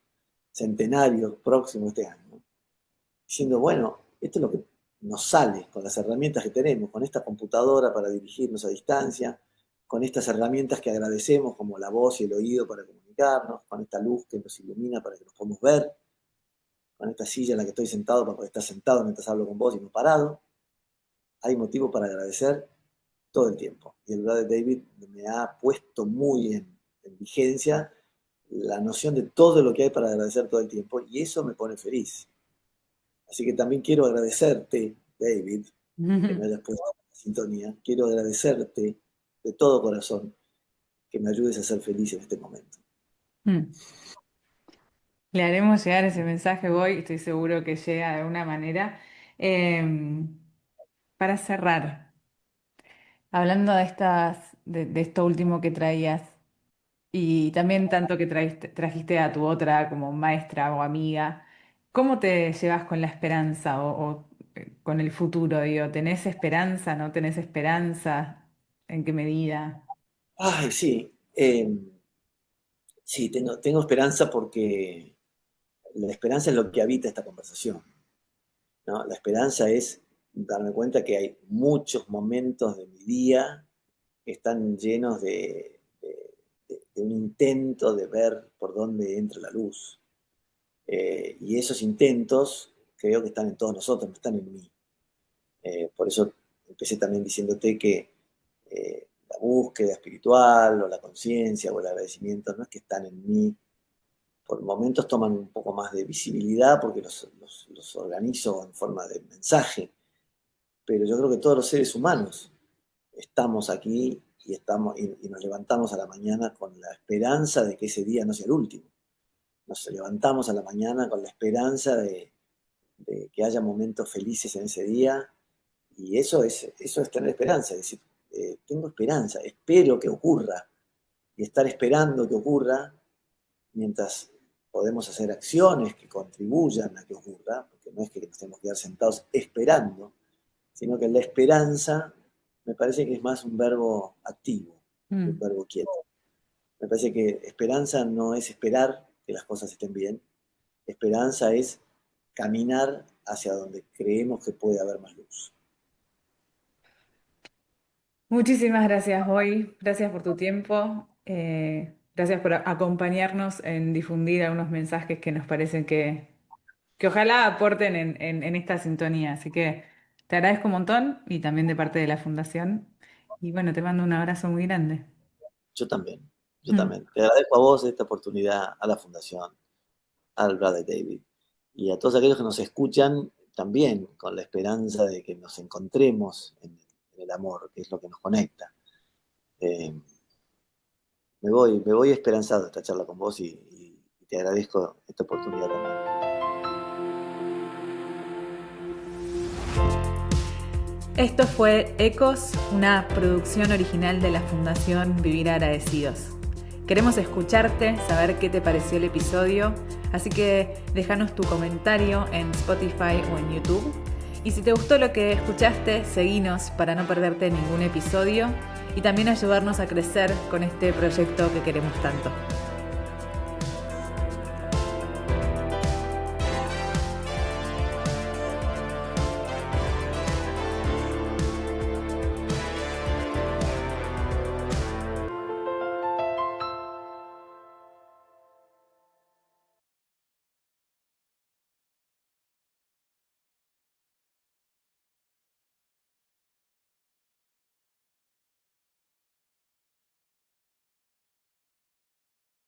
centenario próximo este año, ¿no? Diciendo, bueno, esto es lo que nos sale con las herramientas que tenemos, con esta computadora para dirigirnos a distancia, con estas herramientas que agradecemos como la voz y el oído para comunicarnos, con esta luz que nos ilumina para que nos podamos ver, con esta silla en la que estoy sentado para poder estar sentado mientras hablo con vos y no parado. Hay motivo para agradecer todo el tiempo. Y el Brother David me ha puesto muy en vigencia la noción de todo lo que hay para agradecer todo el tiempo y eso me pone feliz. Así que también quiero agradecerte, David, que me hayas puesto en la sintonía. Quiero agradecerte de todo corazón que me ayudes a ser feliz en este momento. Le haremos llegar ese mensaje hoy, estoy seguro que llega de alguna manera. Para cerrar, hablando de esto último que traías, y también tanto que trajiste a tu otra como maestra o amiga, ¿cómo te llevas con la esperanza o con el futuro? Digo, ¿tenés esperanza? ¿No tenés esperanza? ¿En qué medida? Ay, sí, sí, tengo esperanza porque la esperanza es lo que habita esta conversación, ¿no? La esperanza es darme cuenta que hay muchos momentos de mi día que están llenos de un intento de ver por dónde entra la luz. Y esos intentos creo que están en todos nosotros, no están en mí. Por eso empecé también diciéndote que la búsqueda espiritual o la conciencia o el agradecimiento no es que están en mí, por momentos toman un poco más de visibilidad porque los organizo en forma de mensaje, pero yo creo que todos los seres humanos estamos aquí y nos levantamos a la mañana con la esperanza de que ese día no sea el último. Nos levantamos a la mañana con la esperanza de que haya momentos felices en ese día y eso es tener esperanza, es decir, tengo esperanza, espero que ocurra y estar esperando que ocurra mientras podemos hacer acciones que contribuyan a que ocurra, porque no es que nos tenemos que quedar sentados esperando, sino que la esperanza me parece que es más un verbo activo que un Mm. verbo quieto. Me parece que esperanza no es esperar que las cosas estén bien, esperanza es caminar hacia donde creemos que puede haber más luz. Muchísimas gracias hoy, gracias por tu tiempo, gracias por acompañarnos en difundir algunos mensajes que nos parecen que ojalá aporten en esta sintonía. Así que te agradezco un montón y también de parte de la Fundación. Y bueno, te mando un abrazo muy grande. Yo también, yo también. Te agradezco a vos esta oportunidad, a la Fundación, al Brother David y a todos aquellos que nos escuchan también con la esperanza de que nos encontremos en el amor, que es lo que nos conecta. Eh, me voy esperanzado de esta charla con vos y te agradezco esta oportunidad también. Esto fue Ecos, una producción original de la Fundación Vivir Agradecidos. Queremos escucharte, saber qué te pareció el episodio, así que déjanos tu comentario en Spotify o en YouTube. Y si te gustó lo que escuchaste, seguinos para no perderte ningún episodio y también ayudarnos a crecer con este proyecto que queremos tanto.